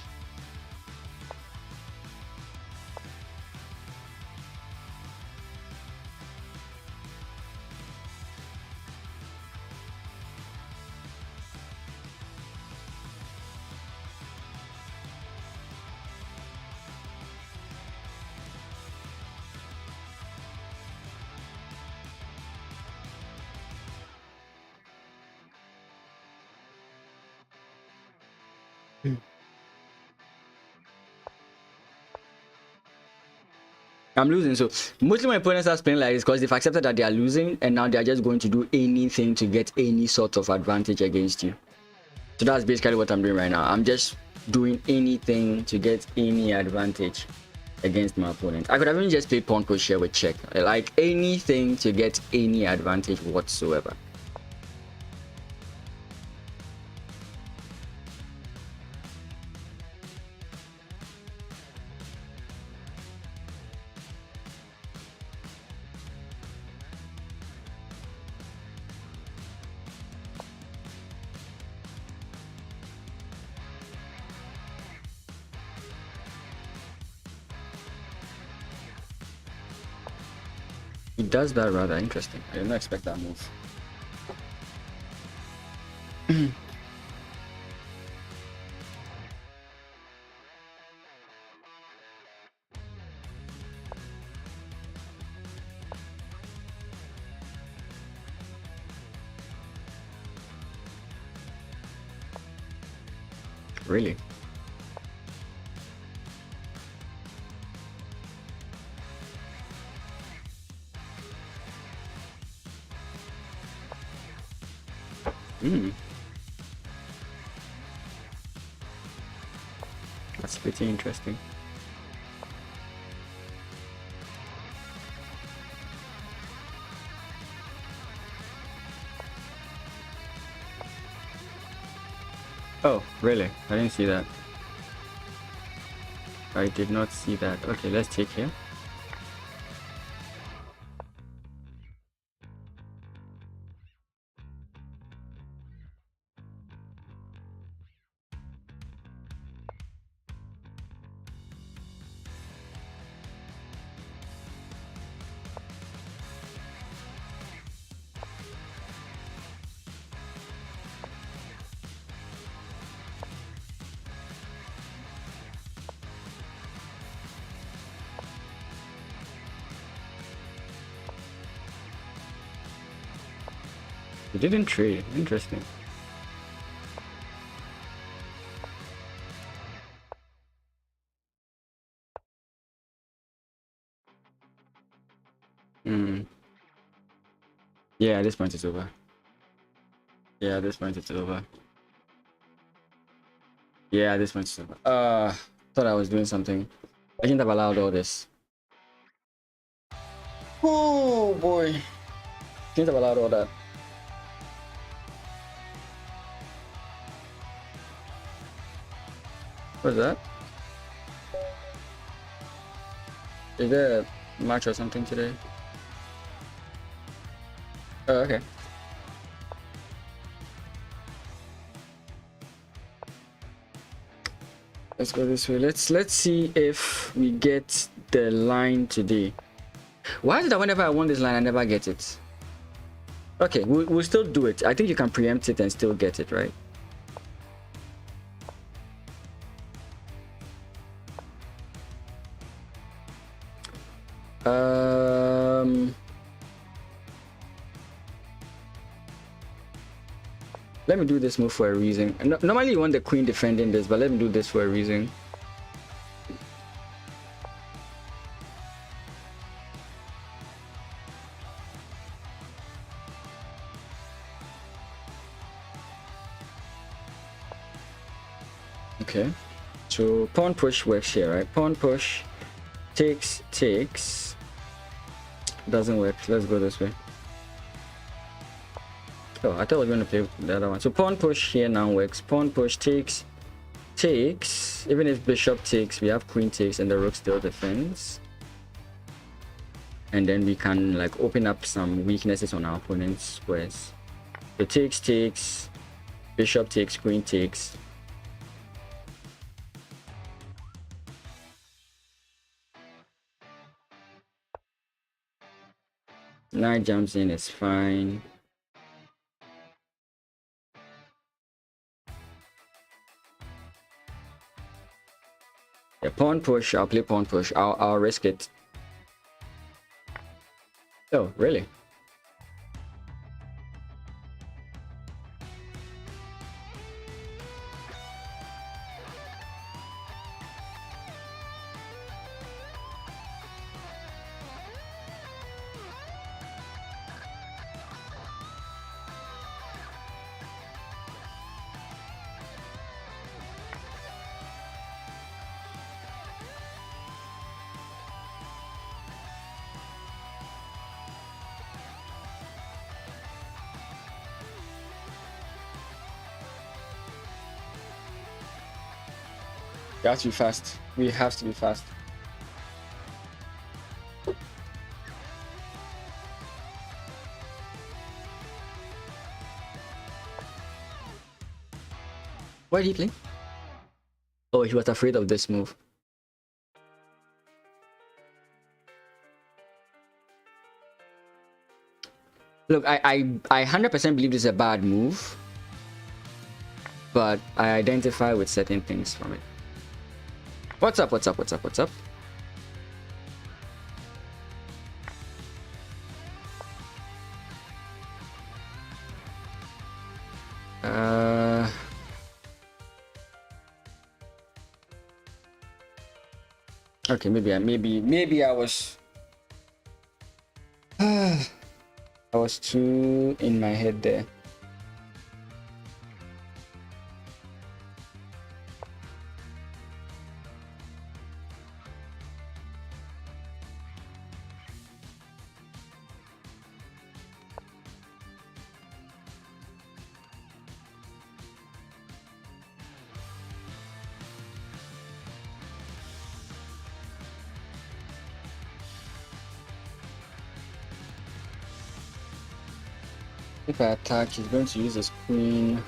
I'm losing. So mostly my opponents are playing like this because they've accepted that they are losing, and now they're just going to do anything to get any sort of advantage against you. So that's basically what I'm doing right now. I'm just doing anything to get any advantage against my opponent. I could have even just played pawn push here with check. Like anything to get any advantage whatsoever. He does that rather interesting. I did not expect that move. Really? That's pretty interesting. Oh, really? I didn't see that. I did not see that. Okay, let's take here. You didn't trade. Interesting. Yeah, at this point it's over. Yeah, at this point it's over. Yeah, at this point it's over. Thought I was doing something. I shouldn't have allowed all this. Oh boy. Shouldn't have allowed all that. What's that? Is there a match or something today? Oh, okay. Let's go this way. Let's see if we get the line today. Why is it that whenever I want this line, I never get it? Okay, we'll still do it. I think you can preempt it and still get it, right? Let me do this move for a reason. Normally you want the queen defending this, but let me do this for a reason. Okay, so pawn push works here, right? Pawn push takes doesn't work. Let's go this way. Oh, I thought I was going to play the other one. So pawn push here now works. Pawn push takes. Even if bishop takes, we have queen takes and the rook still defends. And then we can like open up some weaknesses on our opponent's squares. So takes, bishop takes, queen takes. Knight jumps in, is fine. Yeah, pawn push. I'll play pawn push. I'll risk it. Oh, really? We have to be fast. We have to be fast. Why did he play? Oh, he was afraid of this move. Look, I 100% believe this is a bad move, but I identify with certain things from it. What's up? What's up? What's up? What's up? Okay, maybe I was I was too in my head there. If I attack, he's going to use his queen.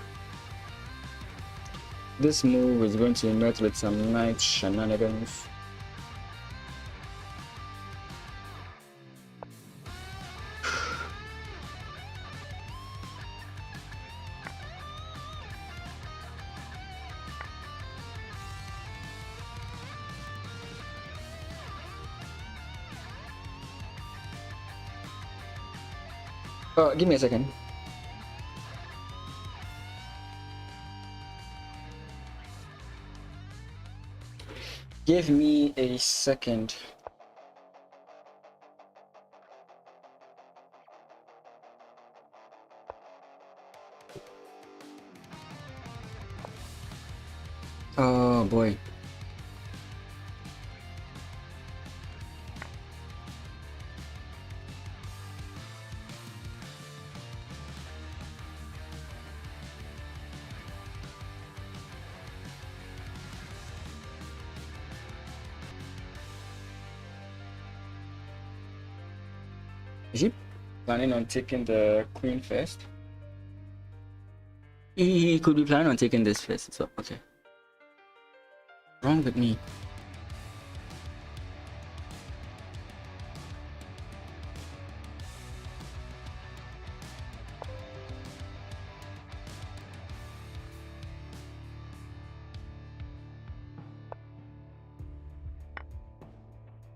This move is going to be met with some nice shenanigans. Oh, give me a second. Give me a second. Oh boy. Is he planning on taking the queen first? He could be planning on taking this first, so okay. Wrong with me.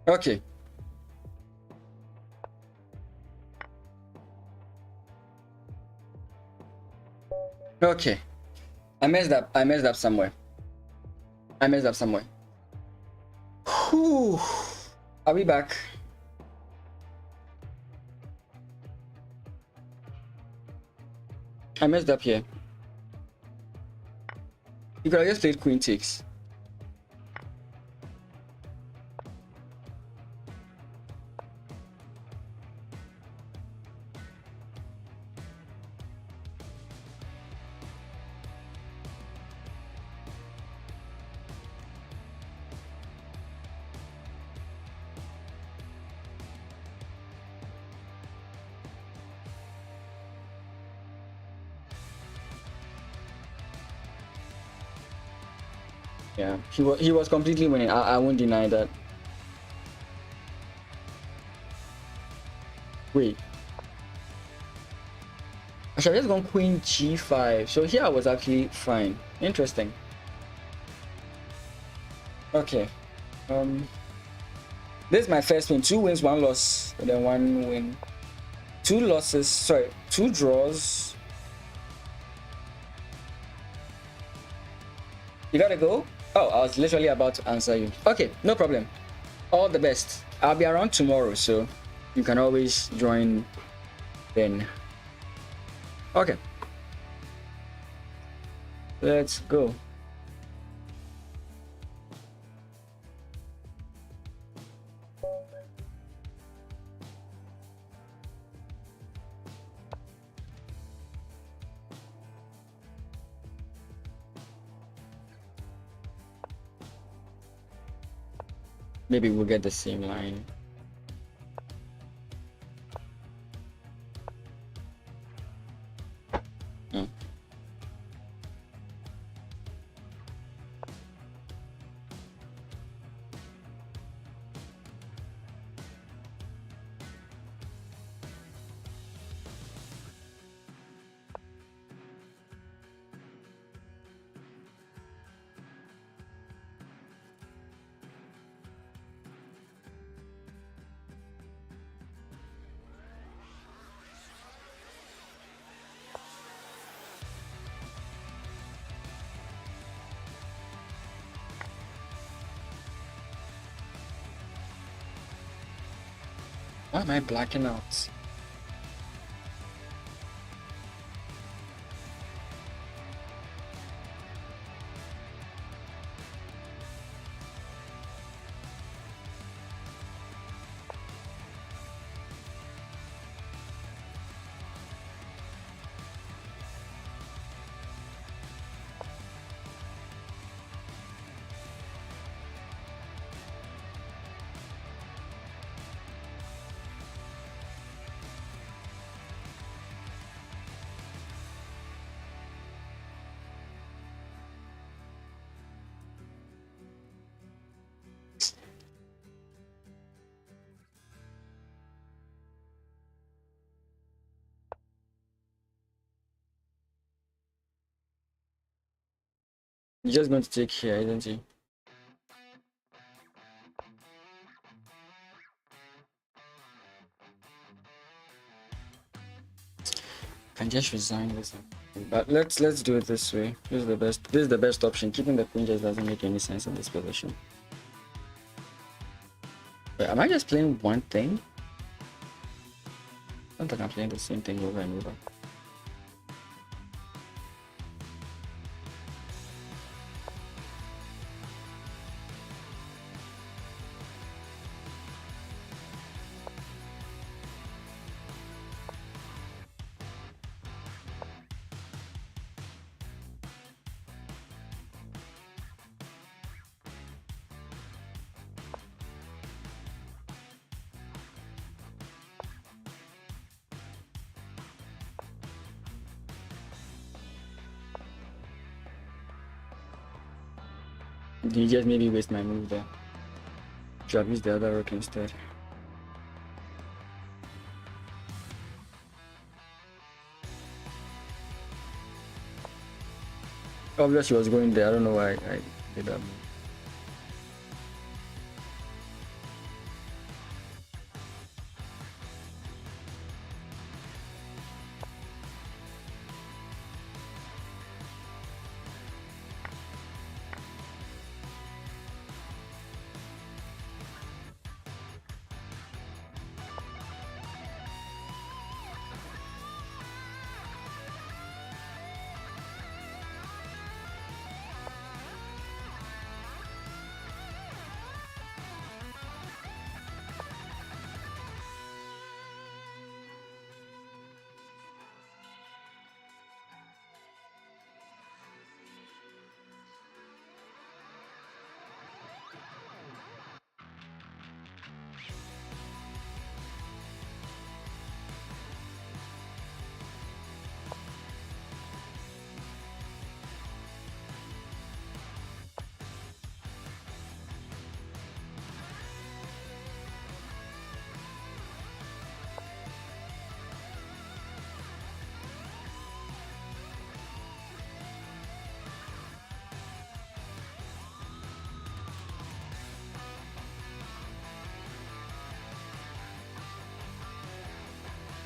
Okay. Okay. I messed up. I messed up somewhere. I messed up somewhere. Whew. Are we back? I messed up here. You could have just played queen takes. Yeah, he was completely winning. I won't deny that. Wait. I should have just gone queen g5. So here I was actually fine. Interesting. Okay. This is my first win. 2 wins, 1 loss, and then 1 win. 2 losses. Sorry, 2 draws. You gotta go? Oh, I was literally about to answer you. Okay, no problem. All the best. I'll be around tomorrow, so you can always join then. Okay. Let's go. Maybe we'll get the same line. Hmm. Why am I blacking out? You're just going to take here, isn't he? Can just resign this. But let's do it this way. This is the best. This is the best option. Keeping the queen just doesn't make any sense in this position. Wait, am I just playing one thing? I don't think I'm playing the same thing over and over. You just maybe waste my move there. Should have used the other rook instead. Obviously, she was going there. I don't know why I did that move.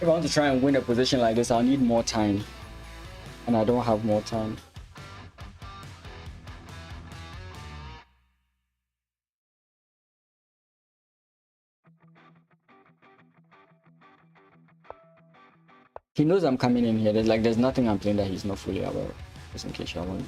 If I want to try and win a position like this, I'll need more time. And I don't have more time. He knows I'm coming in here. There's nothing I'm playing that he's not fully aware of. Just in case you're wondering.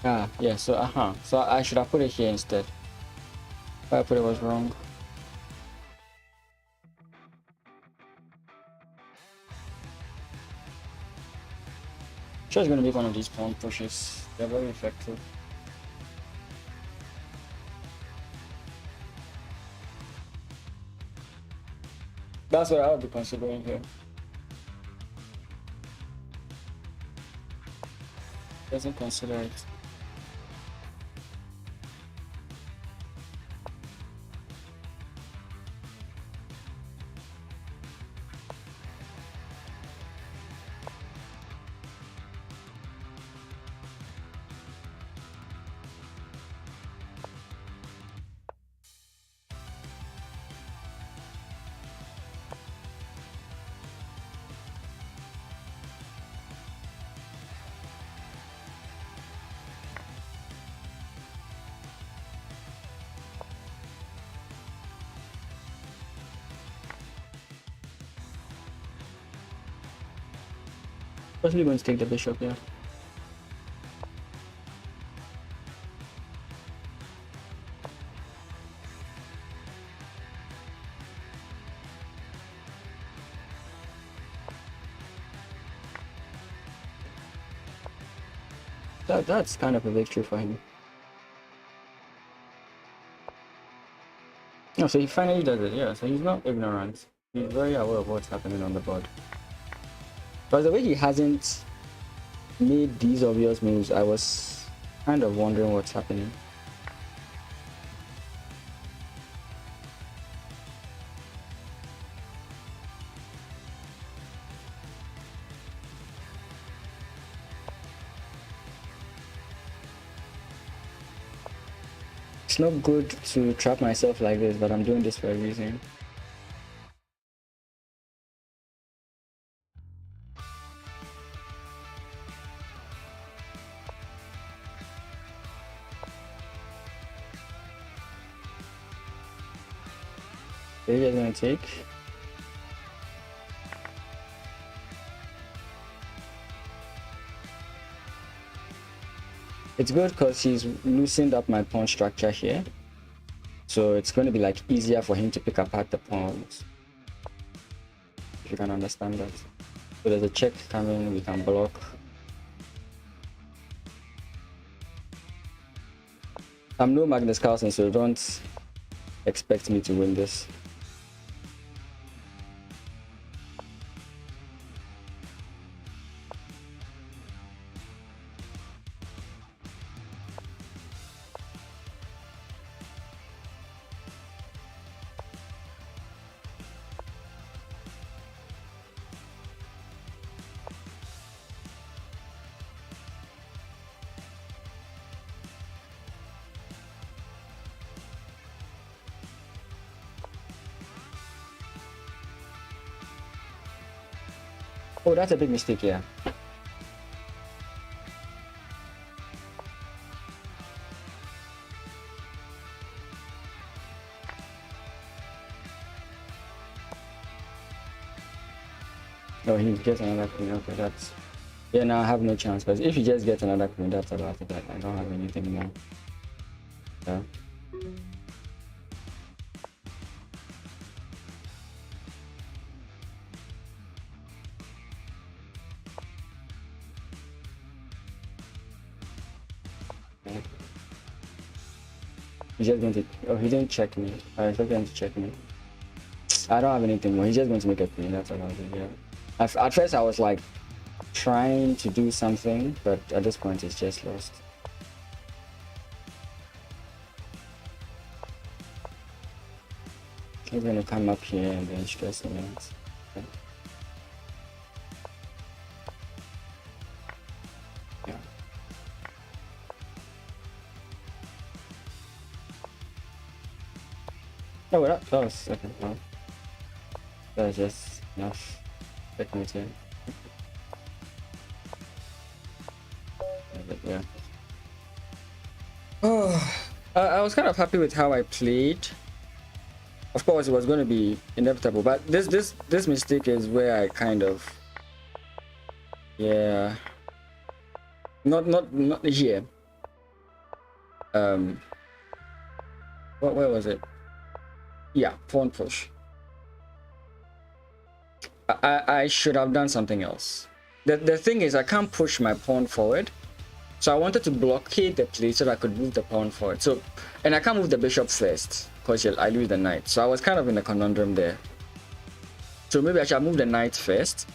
Ah, yeah, so so I should have put it here instead. Why I put it was wrong. Sure, it's gonna be one of these pawn pushes. They're very effective. That's what I would be considering here. Doesn't consider it. Possibly going to take the bishop, yeah. That's kind of a victory for him. No, so he finally does it, yeah. So he's not ignorant. He's very aware of what's happening on the board. But the way he hasn't made these obvious moves, I was kind of wondering what's happening. It's not good to trap myself like this, but I'm doing this for a reason. So he's gonna take. It's good because he's loosened up my pawn structure here. So it's going to be like easier for him to pick apart the pawns. If you can understand that. So there's a check coming, we can block. I'm no Magnus Carlsen, so don't expect me to win this. Oh, that's a big mistake here. Oh, he gets another queen. Okay, that's... Yeah, now I have no chance, because if he just gets another queen, that's about it. I don't have anything more. Yeah. He's just going to... Oh, he didn't check me. I expected him to check me. I don't have anything more. He's just going to make a queen. That's about it, yeah. At first, I was like trying to do something, but at this point, it's just lost. He's going to come up here and then stress me out. Okay. Yeah. Oh, well, that was okay. No. That was just enough. Checkmate here. Yeah. Oh, I was kind of happy with how I played. Of course, it was going to be inevitable, but this mistake is where I kind of, yeah, not here. Um, where was it? Yeah, pawn push. I should have done something else. The thing is, I can't push my pawn forward. So I wanted to blockade the play so that I could move the pawn forward. So, and I can't move the bishop first because I lose the knight. So I was kind of in a conundrum there. So maybe I should move the knight first,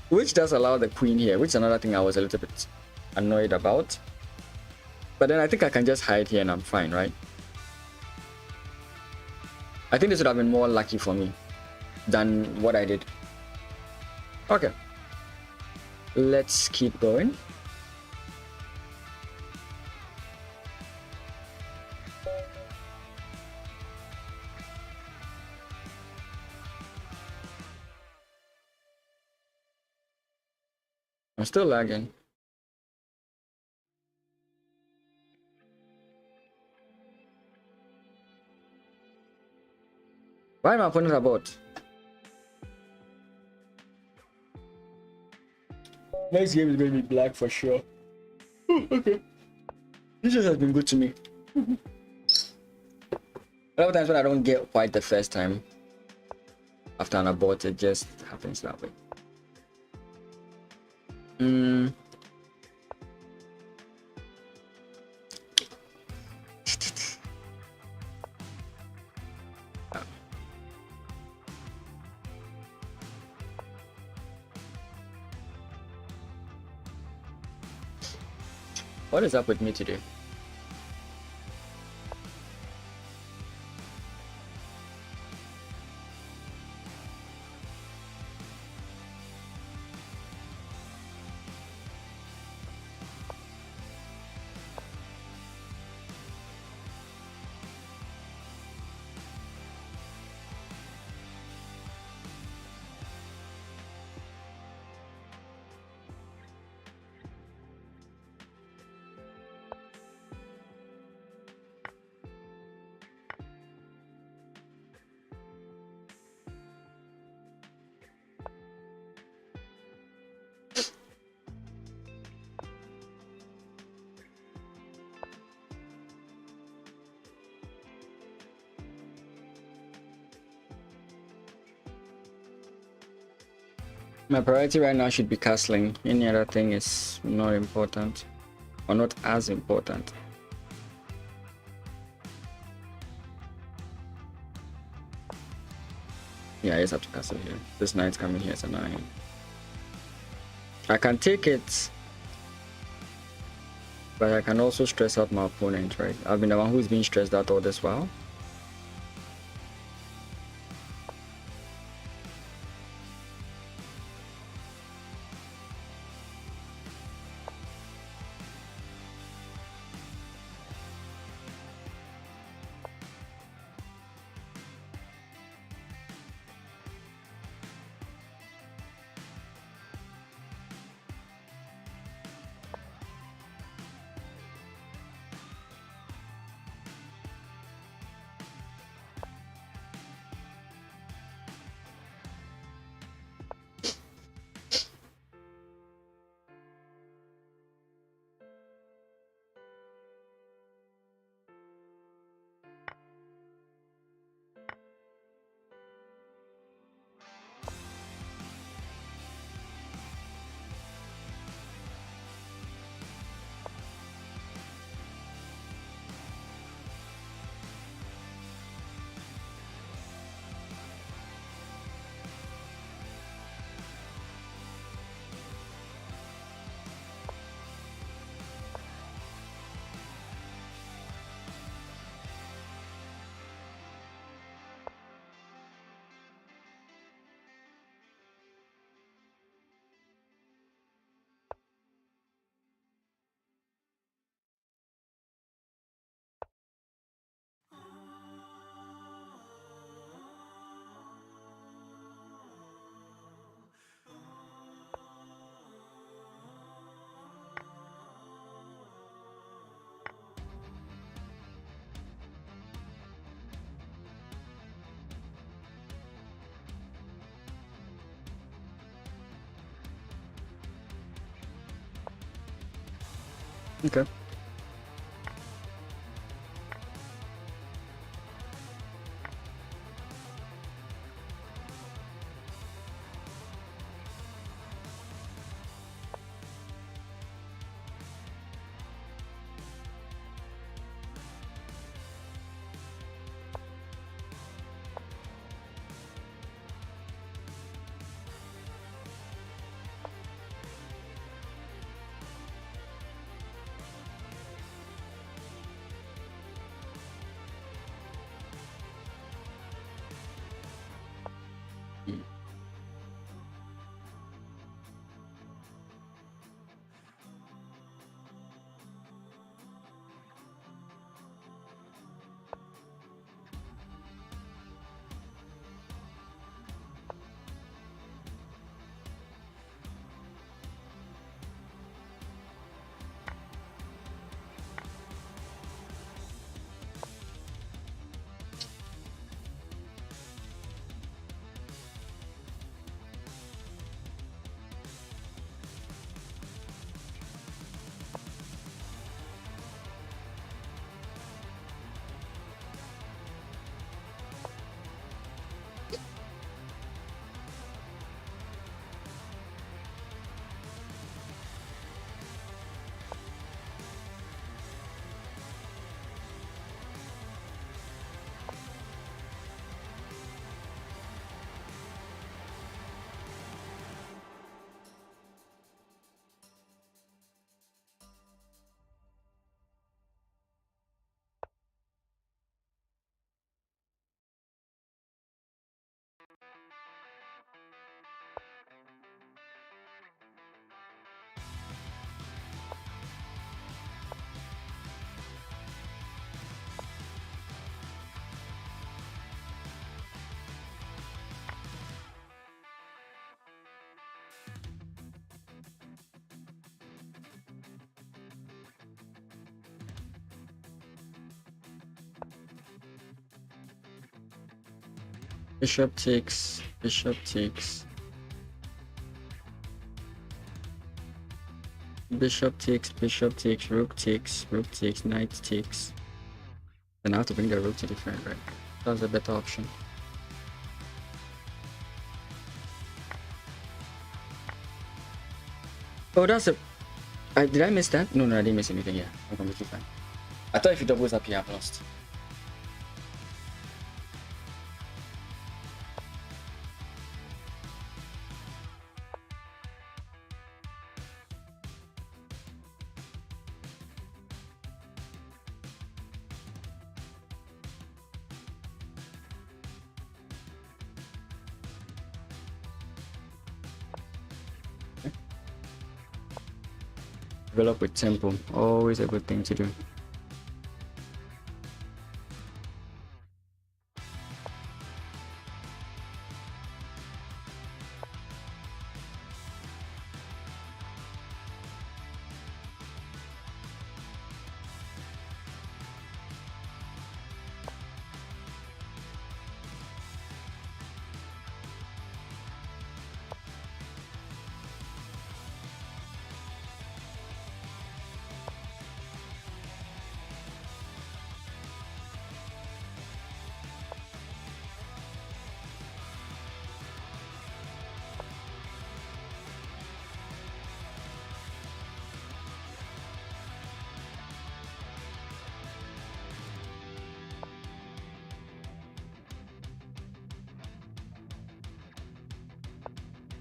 which does allow the queen here, which is another thing I was a little bit annoyed about. But then I think I can just hide here and I'm fine, right? I think this would have been more lucky for me than what I did. Okay. Let's keep going. I'm still lagging. Why am I putting about? Next game is going to be black for sure. Okay. This just has been good to me. A lot of times when I don't get quite the first time after an abort, it just happens that way. What is up with me today? My priority right now should be castling. Any other thing is not important or not as important. Yeah, I just have to castle here. This knight's coming here as a 9. I can take it, but I can also stress out my opponent, right? I've been the one who's been stressed out all this while. Okay. Bishop takes, bishop takes. Bishop takes, rook takes, knight takes. Then I have to bring the rook to the front, right? That's a better option. Oh, that's a... did I miss that? No, I didn't miss anything. Yeah, I'm completely fine. I thought if he doubles up here, I've lost. Develop with tempo, always a good thing to do.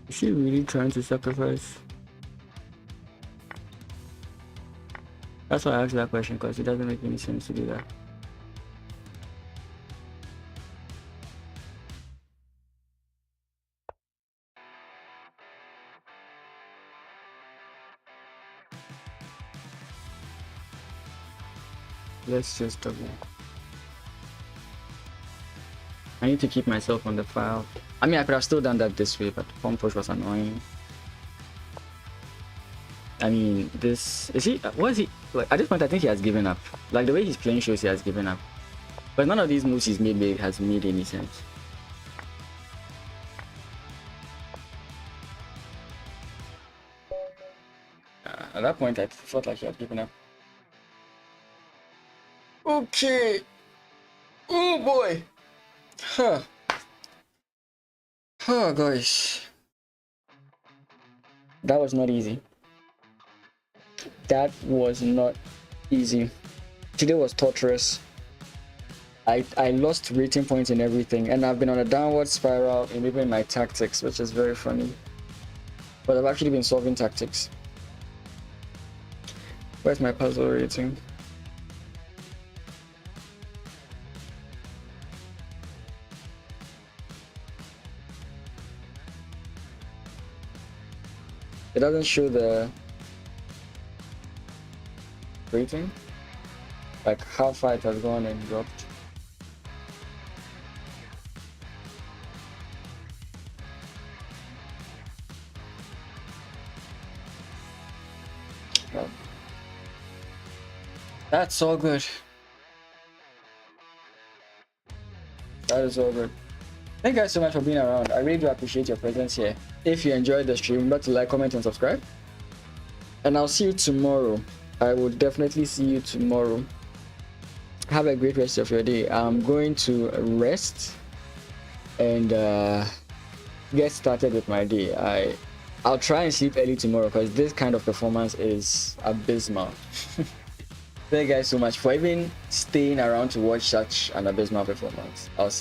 Is she really trying to sacrifice? That's why I asked that question, because it doesn't make any sense to do that. Let's just double. I need to keep myself on the file. I mean, I could have still done that this way, but the pawn push was annoying. I mean, this... Is he... What is he... Like, at this point, I think he has given up. Like, the way he's playing shows he has given up. But none of these moves he's made has made any sense. At that point, I felt like he had given up. Okay. Oh boy. Huh. Oh gosh. That was not easy. That was not easy. Today was torturous. I lost rating points and everything, and I've been on a downward spiral in even my tactics, which is very funny. But I've actually been solving tactics. Where's my puzzle rating? It doesn't show the rating, like how far it has gone and dropped. Well, that's all good. That is all good. Thank you guys so much for being around. I really do appreciate your presence here. If you enjoyed the stream, remember to like, comment, and subscribe. And I'll see you tomorrow. I will definitely see you tomorrow. Have a great rest of your day. I'm going to rest and get started with my day. I'll try and sleep early tomorrow because this kind of performance is abysmal. Thank you guys so much for even staying around to watch such an abysmal performance. I'll see you.